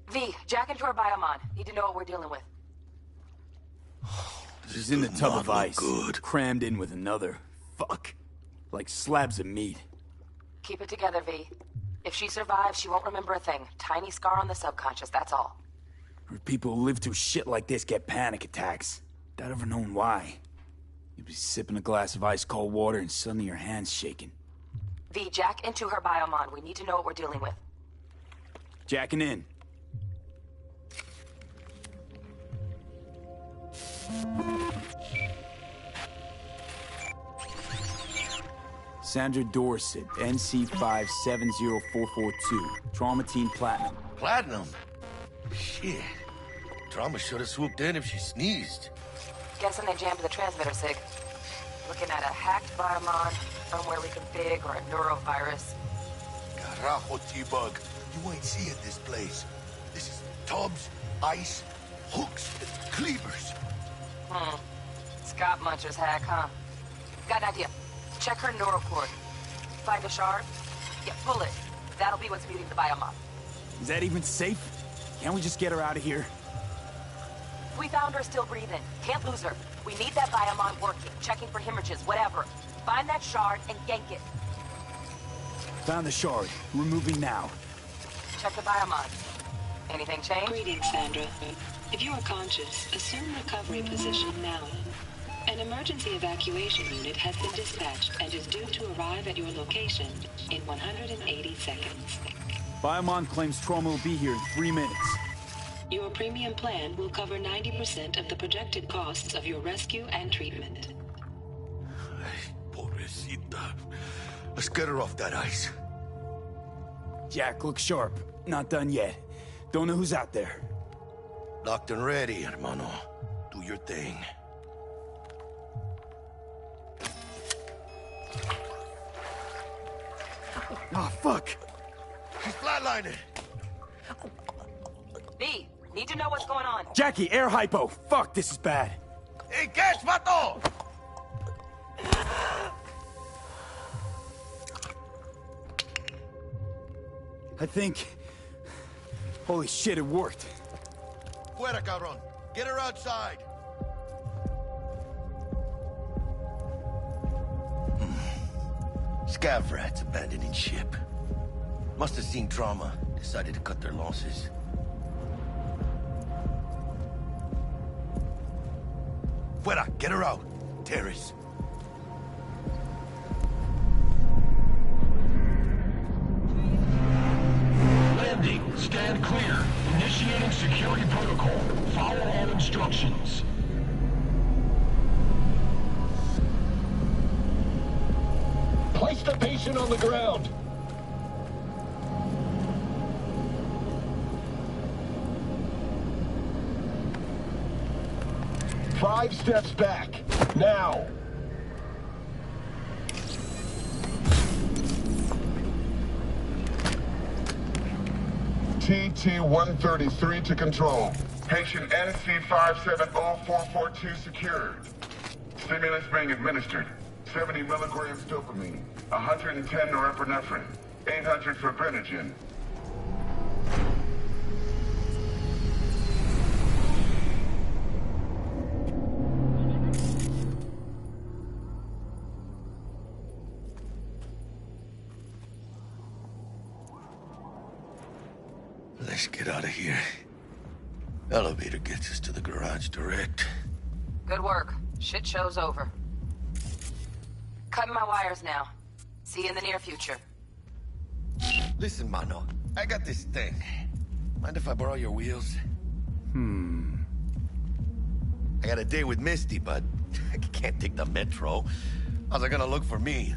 S21: V, jack into her biomon. Need to know what we're dealing with.
S3: She's in the tub of ice.
S12: Good.
S3: Crammed in with another. Fuck. Like slabs of meat.
S21: Keep it together, V. If she survives, she won't remember a thing. Tiny scar on the subconscious, that's all.
S3: People who live through shit like this get panic attacks. Without ever knowing why. You'd be sipping a glass of ice-cold water and suddenly your hand's shaking.
S21: V, jack into her biomon. We need to know what we're dealing with.
S3: Jacking in. Sandra Dorset, NC570442. Trauma Team Platinum.
S12: Platinum? Shit. Trauma should have swooped in if she sneezed.
S21: Guessing they jammed the transmitter, Sig. Looking at a hacked biomon, firmware reconfig, or a neurovirus.
S12: Carajo, T-Bug. You ain't seeing this place. This is tubs, ice, hooks, and cleavers.
S21: Scott Muncher's hack, huh? Got an idea. Check her neural cord. Find a shard? Yeah, pull it. That'll be what's muting the biomon.
S3: Is that even safe? Can't we just get her out of here?
S21: We found her still breathing. Can't lose her. We need that biomon working, checking for hemorrhages, whatever. Find that shard and yank it.
S3: Found the shard. We're moving now.
S21: Check the biomon. Anything change?
S14: Greetings, Sandra. If you are conscious, assume recovery position now. An emergency evacuation unit has been dispatched and is due to arrive at your location in 180 seconds.
S6: Biomon claims trauma will be here in 3 minutes.
S14: Your premium plan will cover 90% of the projected costs of your rescue and treatment.
S12: Pobrecita. Let's get her off that ice.
S6: Jack, look sharp. Not done yet. Don't know who's out there.
S12: Locked and ready, hermano. Do your thing.
S6: Oh, fuck!
S12: She's flatlining.
S21: B, need to know what's going on.
S6: Jackie, air hypo! Fuck, this is bad.
S12: Hey, catch, vato!
S6: I think... Holy shit, it worked.
S12: Fuera, cabrón. Get her outside. Scav rats abandoning ship. Must have seen trauma. Decided to cut their losses. Fuera, get her out. Terrace.
S20: Landing. Stand clear. Initiating security protocol. Follow all instructions. Place the patient on the ground. Five steps back. Now.
S13: TT-133 to control. Patient NC570442 secured. Stimulus being administered. 70 milligrams dopamine, 110 norepinephrine, 800 fibrinogen.
S12: Let's get out of here. Elevator gets us to the garage direct.
S21: Good work. Shit show's over. Cutting my wires now. See you in the near future.
S12: Listen, mano. I got this thing. Mind if I borrow your wheels? I got a date with Misty, but I can't take the metro. How's it gonna look for me?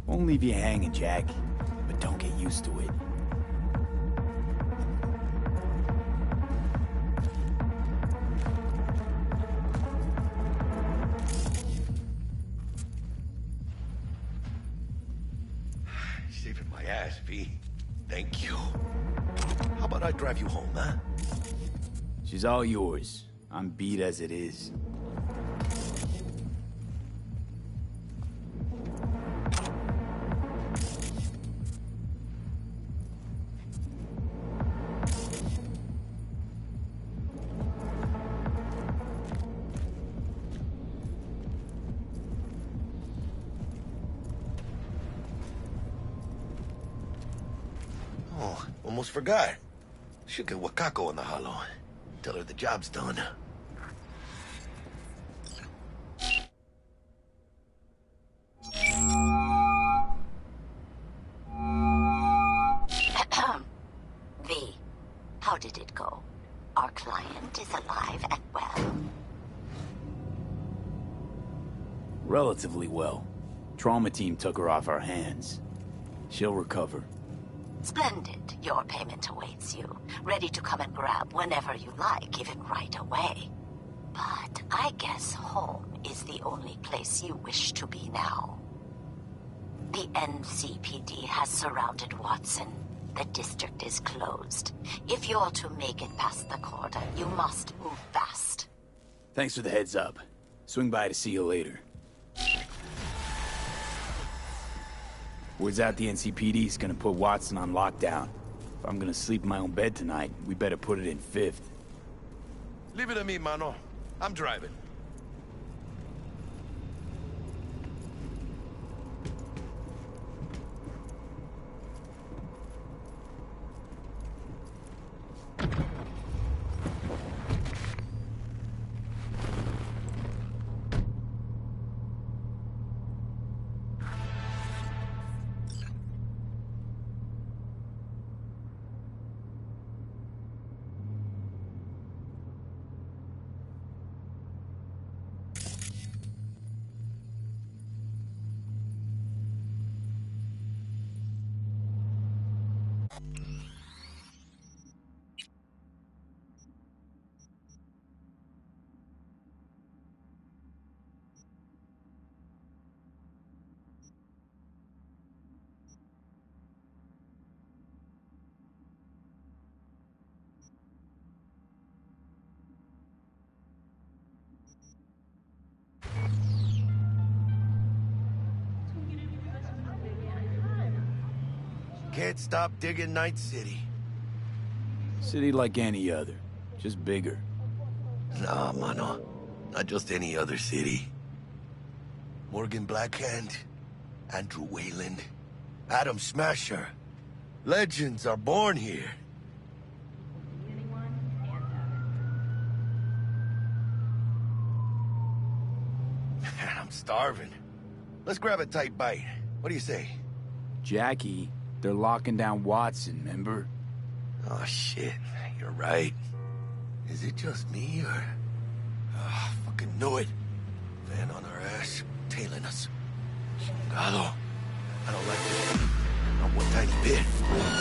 S6: Won't leave you hanging, Jack. But don't get used to it.
S12: Saving my ass, V. Thank you. How about I drive you home, huh?
S6: She's all yours. I'm beat as it is.
S12: Oh, almost forgot. Should get Wakako on the hollow. Tell her the job's done.
S22: V, how did it go? Our client is alive and well.
S6: Relatively well. Trauma team took her off our hands. She'll recover.
S22: Splendid. Your payment awaits you. Ready to come and grab whenever you like, even right away. But I guess home is the only place you wish to be now. The NCPD has surrounded Watson. The district is closed. If you're to make it past the cordon, you must move fast.
S6: Thanks for the heads up. Swing by to see you later. Word's out the NCPD's gonna put Watson on lockdown. If I'm gonna sleep in my own bed tonight, we better put it in 5th.
S12: Leave it to me, mano. I'm driving. Can't stop digging Night City.
S6: City like any other, just bigger.
S12: Nah, mano. Not just any other city. Morgan Blackhand, Andrew Wayland, Adam Smasher. Legends are born here. I'm starving. Let's grab a tight bite. What do you say?
S6: Jackie, they're locking down Watson, remember?
S12: Oh, shit. You're right. Is it just me, or... fucking knew it. Man on our ass, tailing us. Chingado. I don't like this. Not one tiny bit.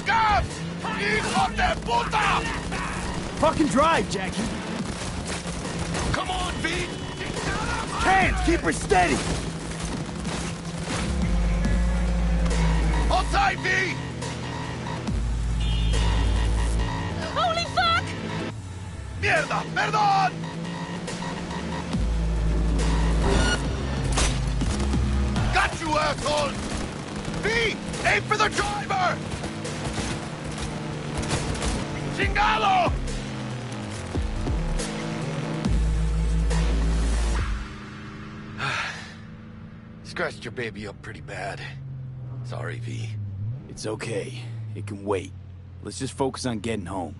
S12: Gabs! Hijo de puta!
S6: Fucking drive, Jackie.
S12: Come on, V!
S6: Hands, keep her steady!
S12: Hold tight, V!
S4: Holy fuck!
S12: Mierda! Perdón! Got you, asshole! V! Aim for the driver! Chingado! Scratched your baby up pretty bad. Sorry, V.
S6: It's okay. It can wait. Let's just focus on getting home.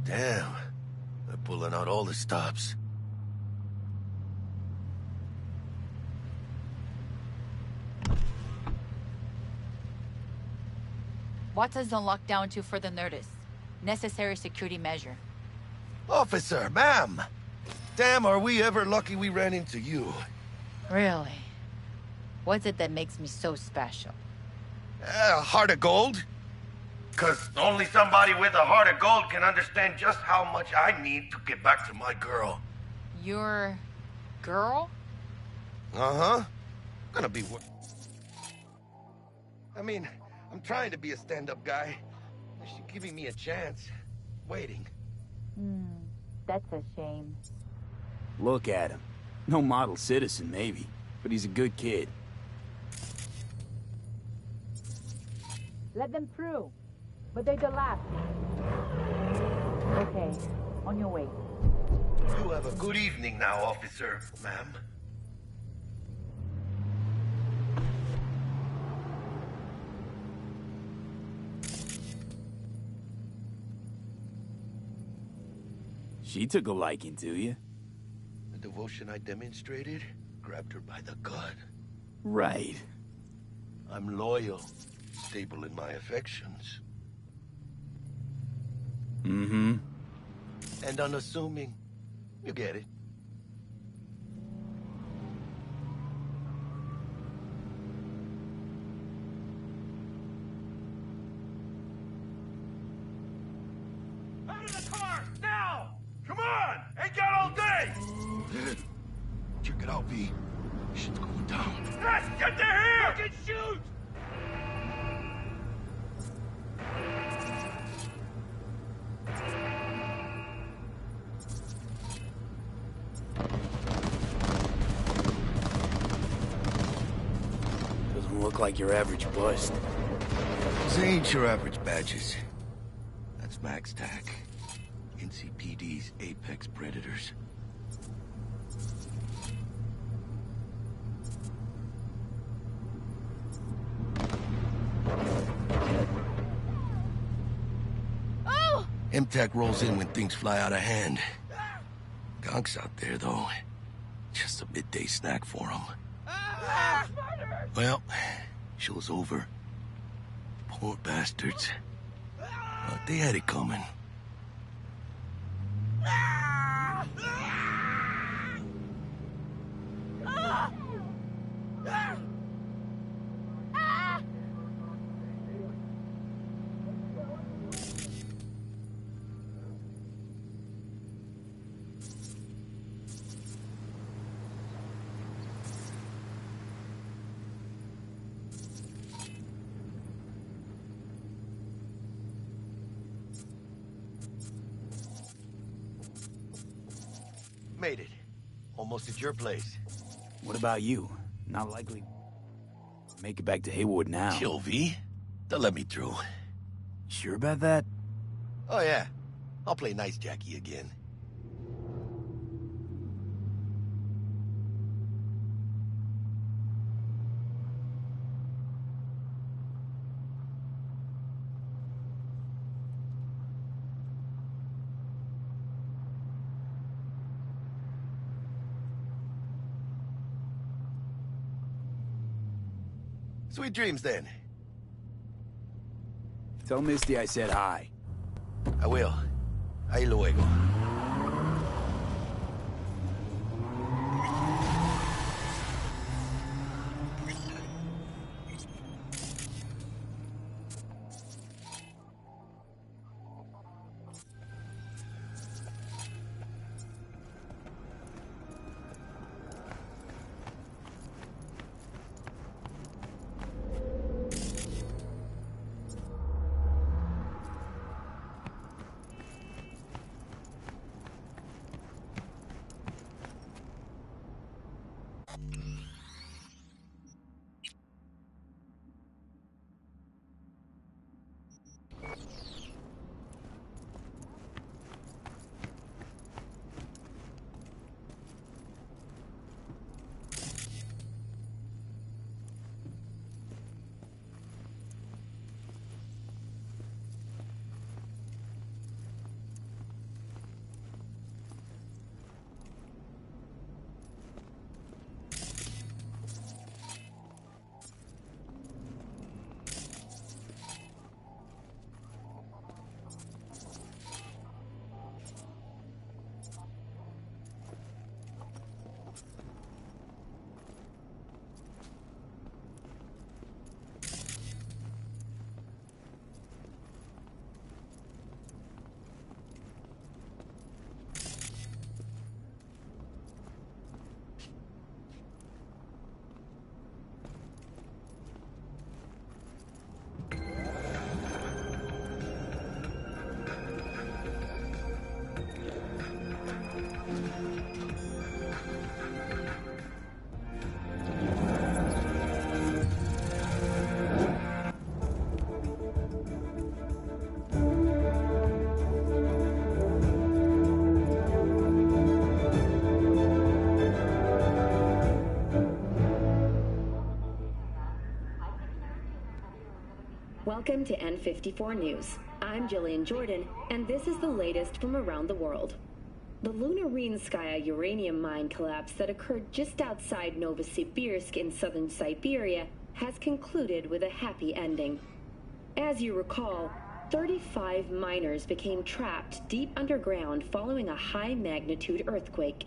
S12: Damn. They're pulling out all the stops.
S4: Watson's on lockdown until further notice. Necessary security measure.
S12: Officer, ma'am! Damn, are we ever lucky we ran into you.
S4: Really? What's it that makes me so special?
S12: Heart of gold? Because only somebody with a heart of gold can understand just how much I need to get back to my girl.
S4: Your... girl?
S12: Uh-huh. Gonna be... I mean, I'm trying to be a stand-up guy. She's giving me a chance. Waiting.
S4: That's a shame.
S6: Look at him. No model citizen, maybe, but he's a good kid.
S4: Let them through. But they're the last. Okay, on your way.
S12: You have a good evening now, officer, ma'am.
S6: She took a liking to you.
S12: The devotion I demonstrated grabbed her by the gut.
S6: Right.
S12: I'm loyal, stable in my affections.
S6: Mm-hmm.
S12: And unassuming. You get it.
S19: Out of the car! Now! Come on! Ain't got all day!
S12: Check it out, V. Shit's going down.
S19: Yes! Get to here! Fucking shoot!
S6: Doesn't look like your average bust.
S12: These ain't your average badges. That's Max TAC. NCPD's apex predators.
S4: Oh!
S12: MTAC rolls in when things fly out of hand. Skunks out there, though. Just a midday snack for them. Well, show's over. Poor bastards. But they had it coming.
S2: Made it. Almost at your place.
S6: What about you? Not likely make it back to Haywood now.
S12: Chill, V. They'll let me through.
S6: Sure about that?
S2: Oh, yeah. I'll play nice Jackie again. Sweet dreams, then.
S6: Tell Misty I said hi.
S2: I will. Ahí luego.
S10: Welcome to N54 News. I'm Jillian Jordan, and this is the latest from around the world. The Lunarinskaya uranium mine collapse that occurred just outside Novosibirsk in southern Siberia has concluded with a happy ending. As you recall, 35 miners became trapped deep underground following a high-magnitude earthquake.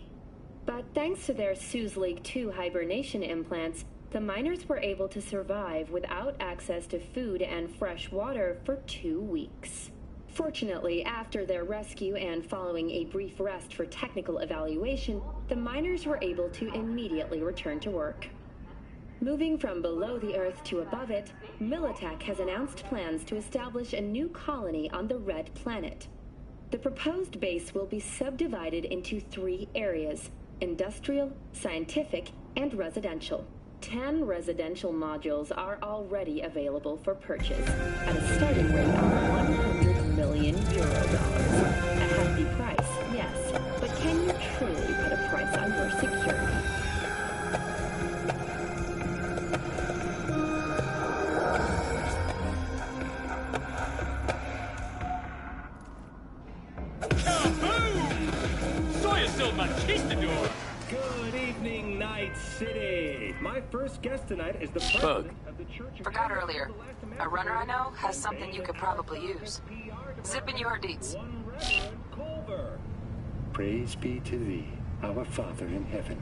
S10: But thanks to their Suez Lake 2 hibernation implants, the miners were able to survive without access to food and fresh water for 2 weeks. Fortunately, after their rescue and following a brief rest for technical evaluation, the miners were able to immediately return to work. Moving from below the Earth to above it, Militech has announced plans to establish a new colony on the Red Planet. The proposed base will be subdivided into 3 areas: industrial, scientific, and residential. 10 residential modules are already available for purchase at a starting rate of €100 million. A hefty price, yes, but can you truly put a price on your security?
S17: Kaboom! Saw you still my
S1: evening, Night City. My first guest tonight is the president of the Church of...
S21: Forgot earlier. A runner I know has something you could probably use. Zip in your deeds.
S11: Praise be to thee, our Father in heaven.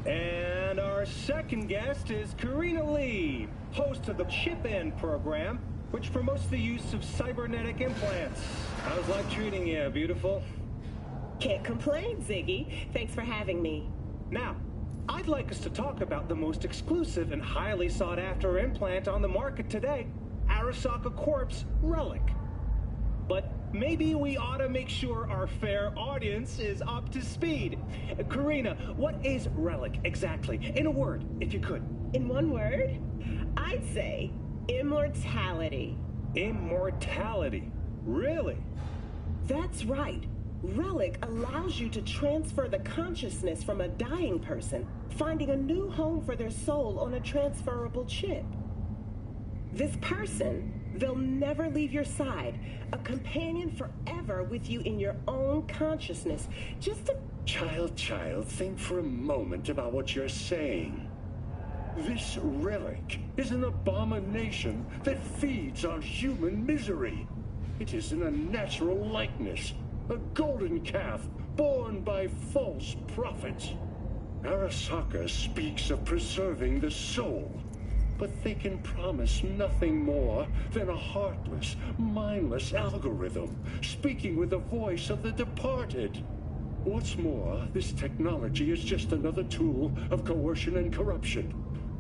S1: And our second guest is Karina Lee, host of the Chip-In program, which promotes the use of cybernetic implants. How's life treating you, beautiful?
S23: Can't complain, Ziggy. Thanks for having me.
S1: Now, I'd like us to talk about the most exclusive and highly sought-after implant on the market today, Arasaka Corp's Relic. But maybe we ought to make sure our fair audience is up to speed. Karina, what is Relic exactly? In a word, if you could.
S23: In one word? I'd say immortality.
S1: Immortality? Really?
S23: That's right. Relic allows you to transfer the consciousness from a dying person, finding a new home for their soul on a transferable chip. This person, they'll never leave your side, a companion forever with you in your own consciousness. Just a...
S11: Child, think for a moment about what you're saying. This relic is an abomination that feeds on human misery. It is an unnatural likeness, a golden calf born by false prophets. Arasaka speaks of preserving the soul, but they can promise nothing more than a heartless, mindless algorithm, speaking with the voice of the departed. What's more, this technology is just another tool of coercion and corruption.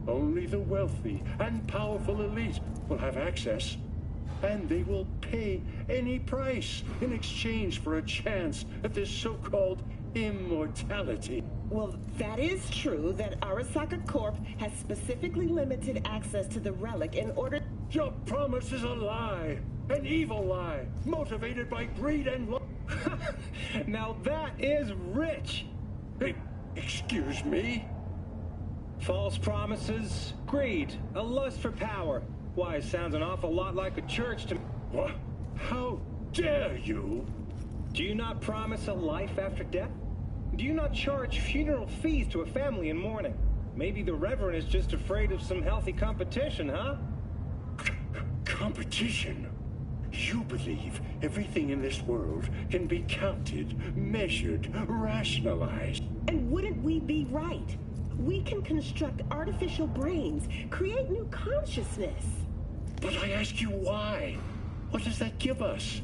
S11: Only the wealthy and powerful elite will have access, and they will pay any price in exchange for a chance at this so-called immortality.
S23: Well, that is true that Arasaka Corp has specifically limited access to the relic in order...
S11: Your promise is a lie, an evil lie, motivated by greed and love.
S1: Now that is rich.
S11: Hey, excuse me?
S1: False promises, greed, a lust for power. Why, it sounds an awful lot like a church to...
S11: What? How dare you?
S1: Do you not promise a life after death? Do you not charge funeral fees to a family in mourning? Maybe the Reverend is just afraid of some healthy competition, huh?
S11: Competition? You believe everything in this world can be counted, measured, rationalized.
S23: And wouldn't we be right? We can construct artificial brains, create new consciousness.
S11: But I ask you why? What does that give us?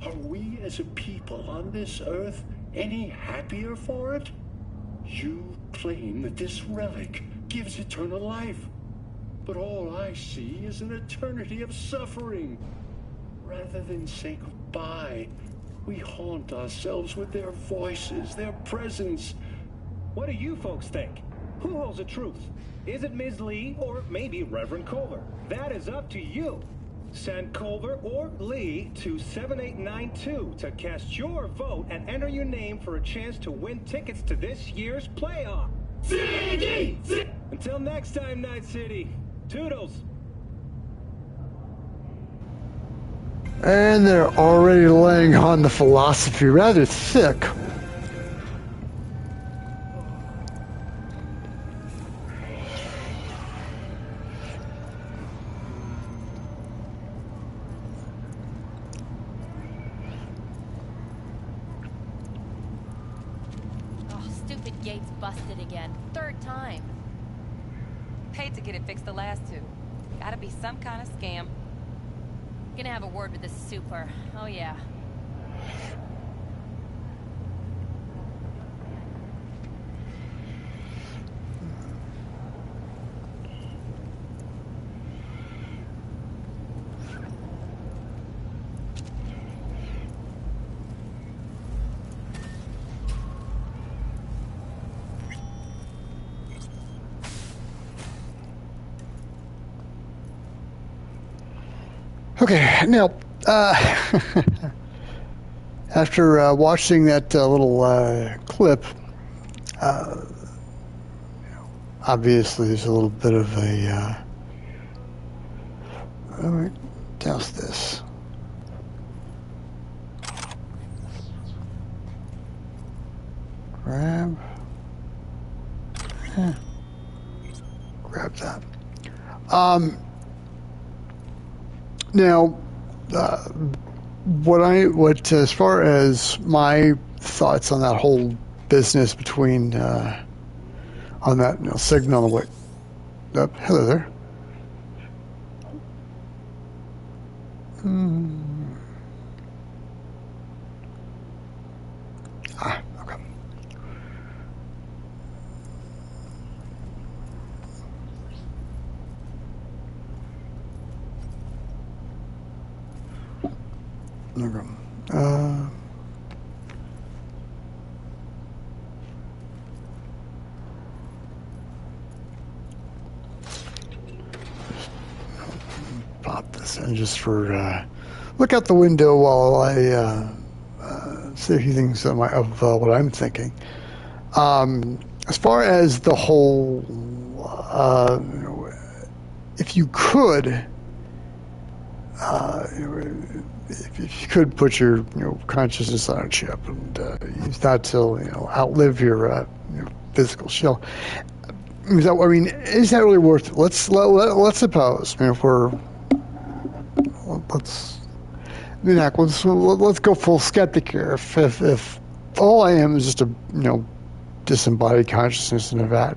S11: Are we as a people on this earth any happier for it? You claim that this relic gives eternal life, but all I see is an eternity of suffering. Rather than say goodbye, we haunt ourselves with their voices, their presence.
S1: What do you folks think? Who holds the truth? Is it Ms. Lee or maybe Reverend Culver? That is up to you. Send Culver or Lee to 7892 to cast your vote and enter your name for a chance to win tickets to this year's playoff. Until next time, Night City. Toodles.
S24: And they're already laying on the philosophy rather thick.
S4: Gate's busted again. Third time.
S21: Paid to get it fixed the last two. Gotta be some kind of scam.
S4: Gonna have a word with the super. Oh yeah.
S24: Okay, now, after watching that little clip, obviously there's a little bit of a, all right, douse this. Grab. Grab that. Now, what as far as my thoughts on that whole business between on that segment on the way. Hello there. Okay. Okay. Pop this in just for look out the window while I say a few things of what I'm thinking. As far as the whole, if you could, if you could put your consciousness on a chip and use that to outlive your physical shell. Is that really worth it? Let's suppose. If we're let's go full skeptic here. If all I am is just a disembodied consciousness in a vat,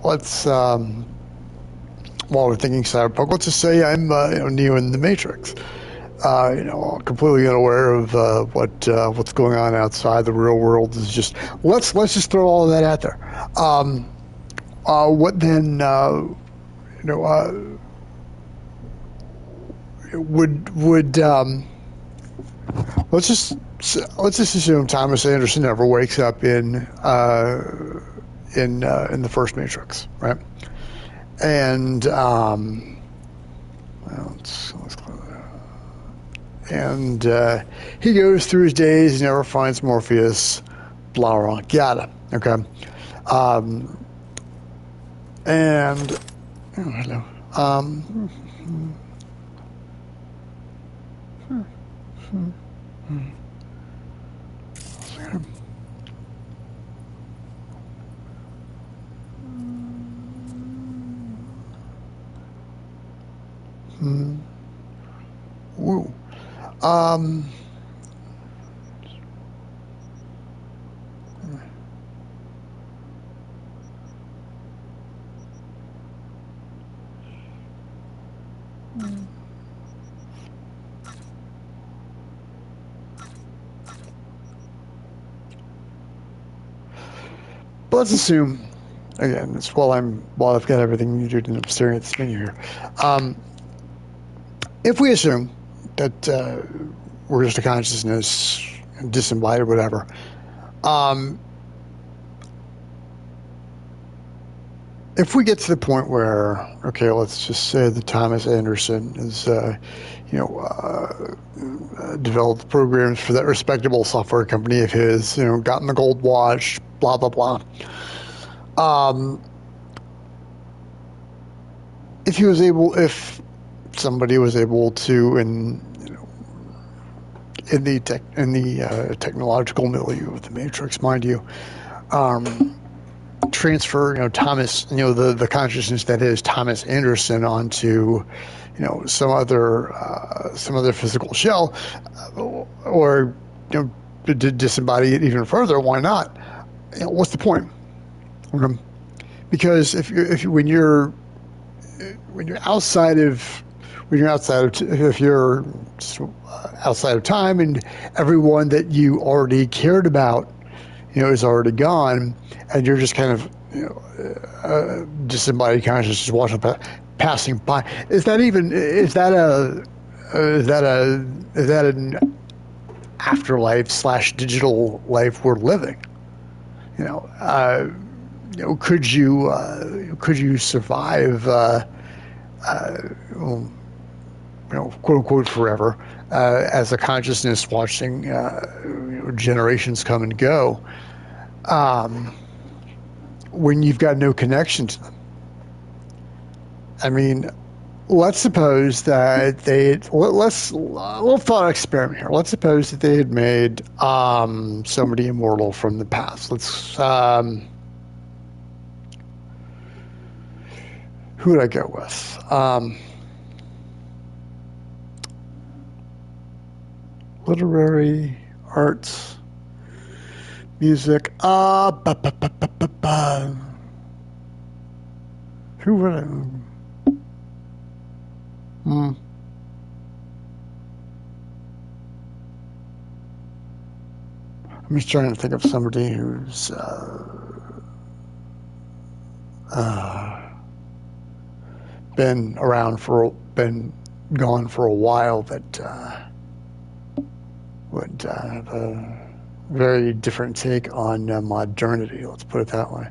S24: let's while we're thinking cyberpunk, let's just say I'm Neo in the Matrix. Completely unaware of what's going on outside the real world. Is just let's just throw all of that out there. What then? Would let's just assume Thomas Anderson never wakes up in the first Matrix, right? And he goes through his days, he never finds Morpheus, blah blah. Got it. Okay. And hello. Woo. But let's assume, again, it's while I've got everything muted and I'm staring at this menu here. If we assume that we're just a consciousness, disembodied, whatever, if we get to the point where, okay, let's just say that Thomas Anderson is, developed programs for that respectable software company of his, gotten the gold watch, blah, blah, blah. If somebody was able to, in the technological milieu of the Matrix, mind you, transfer, Thomas, the consciousness that is Thomas Anderson onto, some other physical shell, or to disembody it even further. Why not? What's the point? Because if you're outside of time and everyone that you already cared about, is already gone, and you're just kind of, disembodied consciousness watching passing by. Is that an afterlife / digital life we're living? Could you survive, quote unquote, forever, as a consciousness watching generations come and go, when you've got no connection to them? I mean, let's suppose that let's a little thought experiment here. Let's suppose that they had made somebody immortal from the past. Let's who would I go with? Literary, arts, music. Who would I? I'm just trying to think of somebody who's been gone for a while that would have a very different take on modernity. Let's put it that way.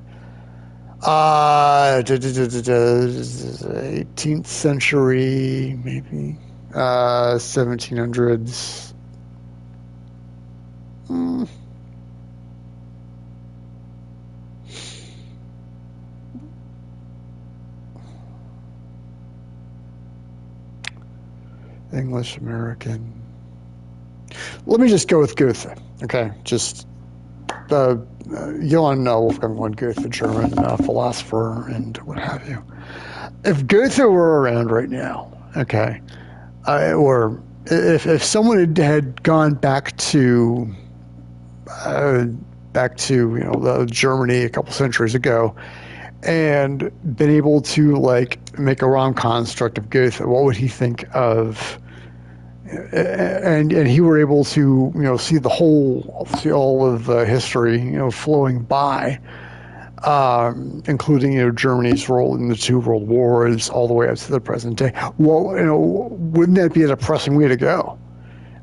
S24: 18th century, maybe 1700s. English American. Let me just go with Goethe. Okay, just Johann Wolfgang von Goethe, German philosopher and what have you. If Goethe were around right now, okay, or if someone had gone back to Germany a couple centuries ago and been able to like make a ROM construct of Goethe, what would he think of? And he were able to see all of the history flowing by, including Germany's role in the 2 world wars all the way up to the present day. Well, wouldn't that be a depressing way to go?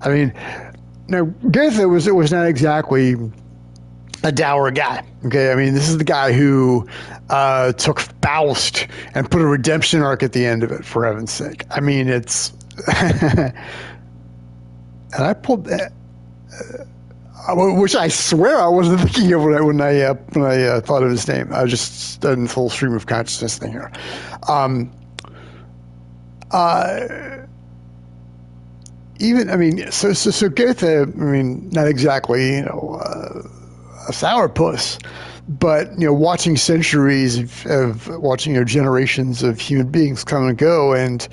S24: I mean, now Goethe was not exactly a dour guy. Okay, I mean, this is the guy who took Faust and put a redemption arc at the end of it. For heaven's sake, I mean, it's. And I pulled that, which I swear I wasn't thinking of when I thought of his name. I was just in full stream of consciousness thing here. So Goethe, I mean, not exactly, a sourpuss, but watching centuries of watching generations of human beings come and go, and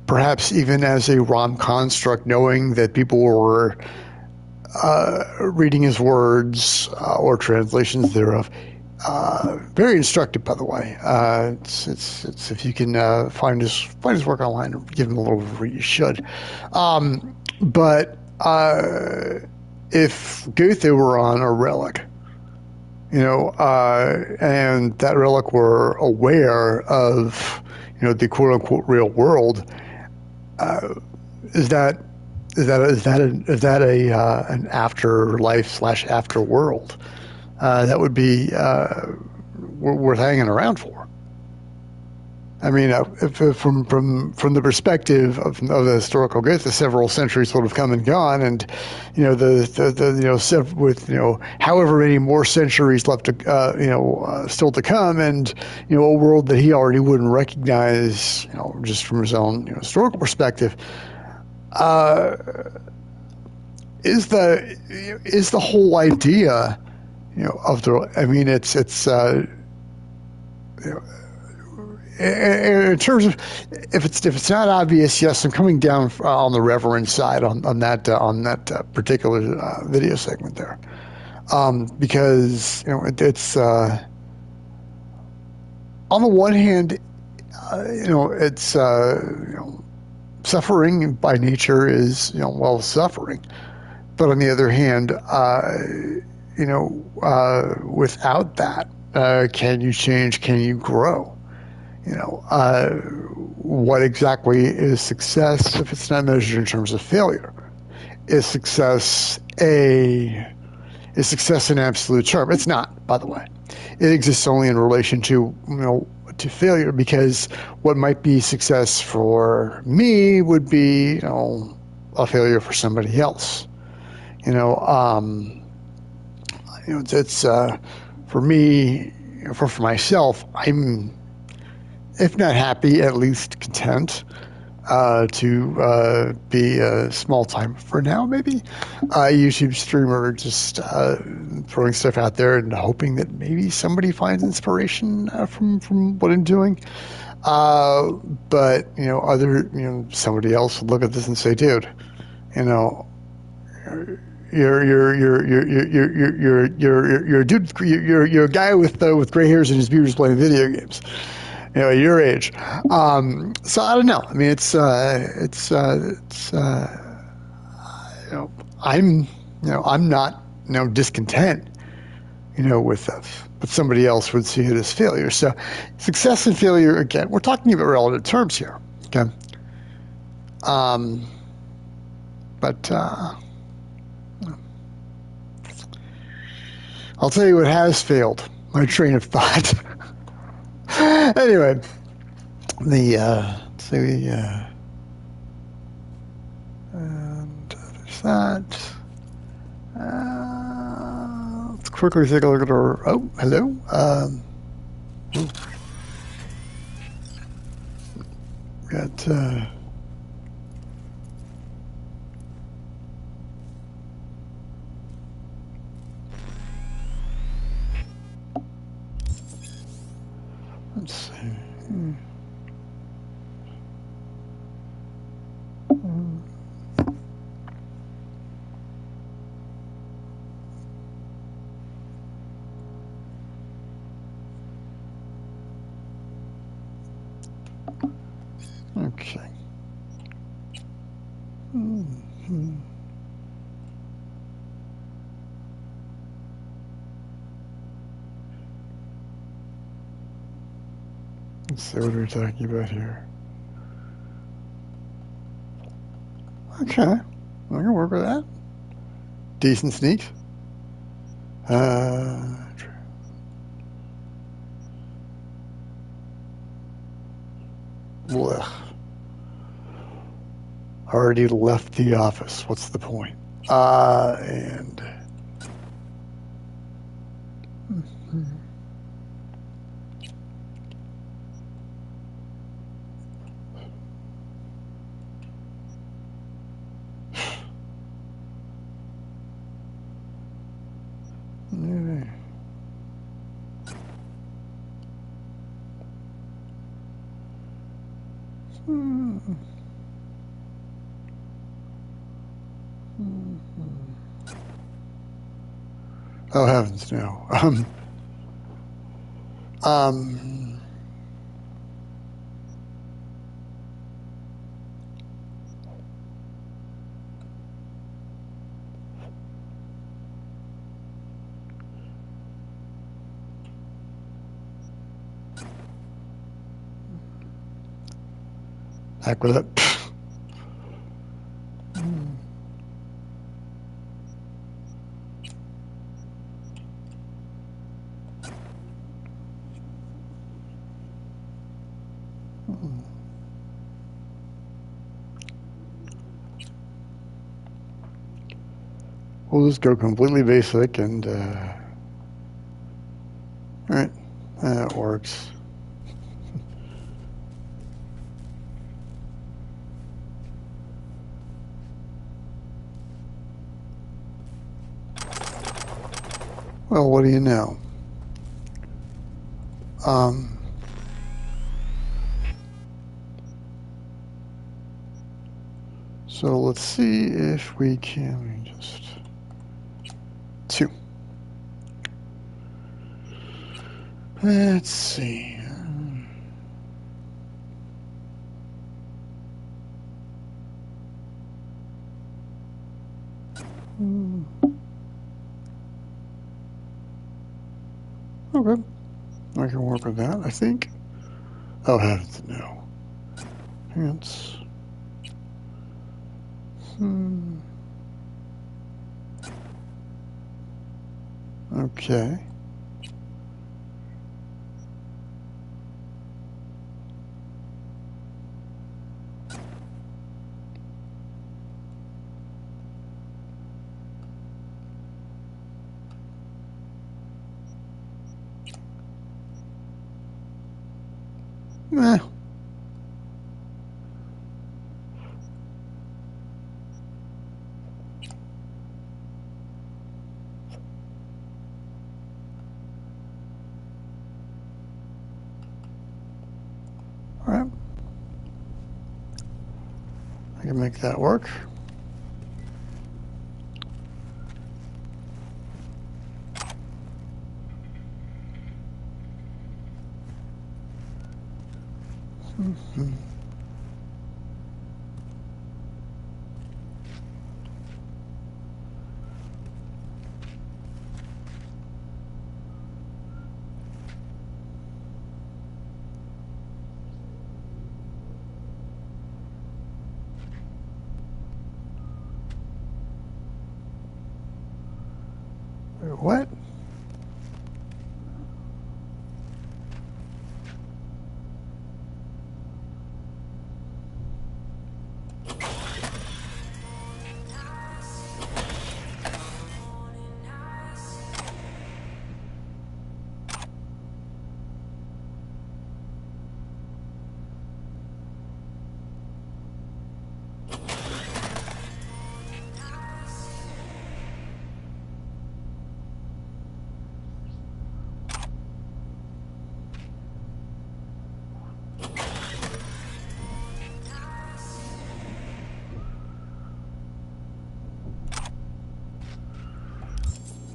S24: perhaps even as a ROM construct, knowing that people were reading his words or translations thereof. Very instructive, by the way. It's if you can find his work online and give him a little read, you should. But if Goethe were on a relic, and that relic were aware of the quote unquote real world. Is that an afterlife / afterworld that would be worth hanging around for? I mean, if from the perspective of the historical Goethe, several centuries would have come and gone, and with however many more centuries left to still to come, and a world that he already wouldn't recognize, just from his own historical perspective. Is the whole idea, of the? I mean, it's in terms of if it's not obvious, yes, I'm coming down on the reverend side on that particular video segment there, because it's on the one hand, it's suffering by nature is suffering, but on the other hand, without that, can you change? Can you grow? What exactly is success if it's not measured in terms of failure? Is success an absolute term? It's not, by the way. It exists only in relation to to failure, because what might be success for me would be a failure for somebody else. It's for me, for myself, I'm if not happy, at least content to be a small time for now, maybe a YouTube streamer, just throwing stuff out there and hoping that maybe somebody finds inspiration from what I'm doing. But somebody else would look at this and say, "Dude, you're a dude. You're a guy with gray hairs and his beard playing video games. Your age." So I don't know. I mean, I'm not discontent with this, but somebody else would see it as failure. So success and failure, again, we're talking about relative terms here. Okay. But I'll tell you what has failed my train of thought. Anyway, and there's that. Let's quickly take a look at our. Oh, hello. Got. Let's see. Okay. Let's see what we're talking about here. Okay, I can work with that. Decent sneaks. Blech. Already left the office. What's the point? And oh heavens, no. Heck with it. We'll just go completely basic and alright, that works. Well, what do you know? So let's see if we can just 2. Let's see. Okay, I can work with that, I think. Oh heavens, no. Pants. Okay. Eh. All right. I can make that work. Mm-hmm. What?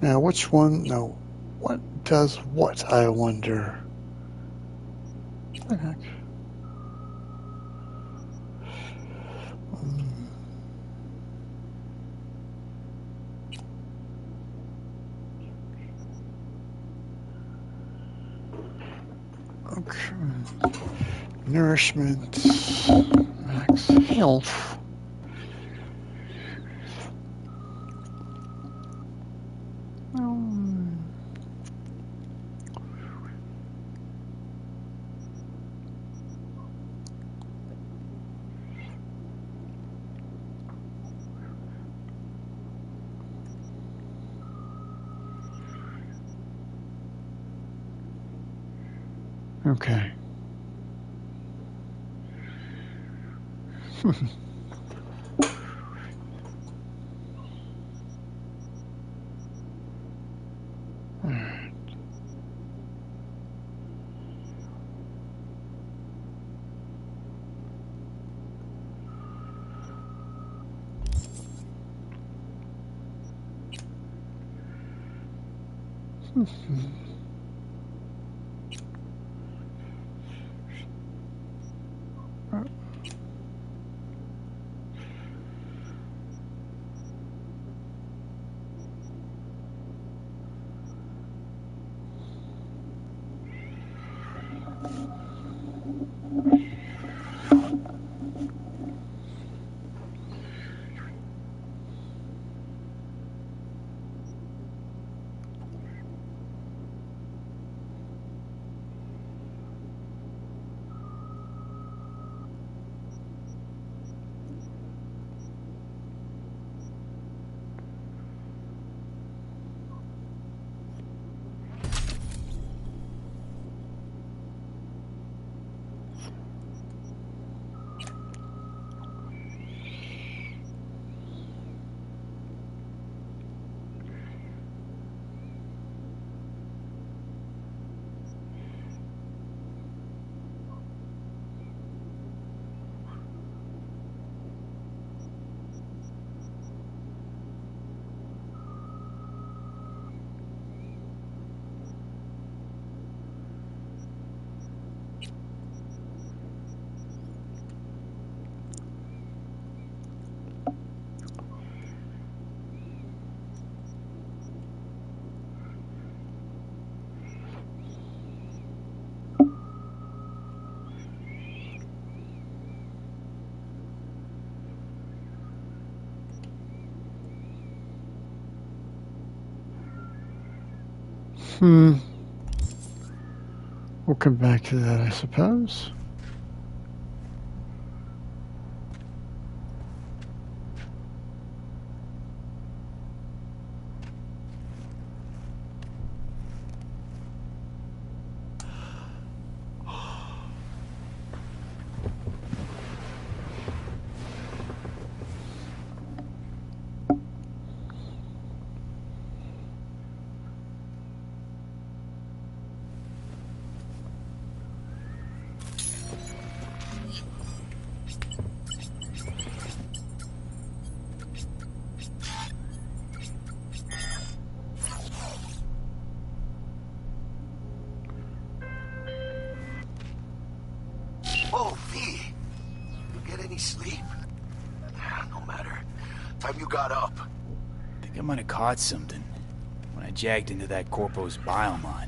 S24: Now, which one? No. What does what, I wonder? What the heck? Okay. Nourishment. Max health. Okay. We'll come back to that, I suppose.
S12: Oh, V. You get any sleep? No matter. Time you got up.
S6: I think I might have caught something when I jacked into that Corpo's biomon.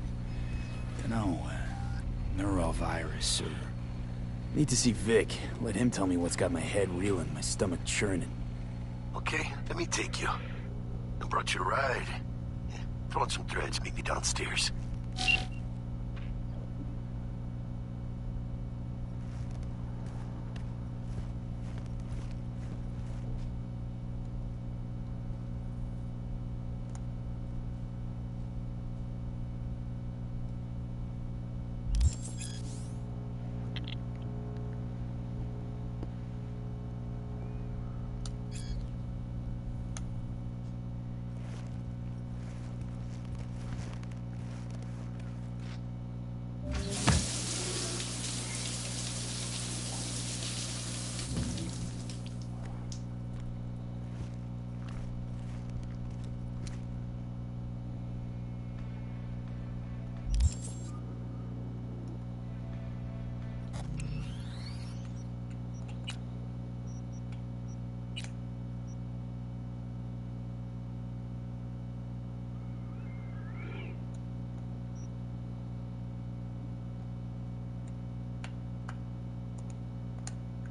S6: Dunno, neurovirus or... Need to see Vic. Let him tell me what's got my head reeling, my stomach churning.
S12: Okay, let me take you. I brought you a ride. Throw on some threads, meet me downstairs.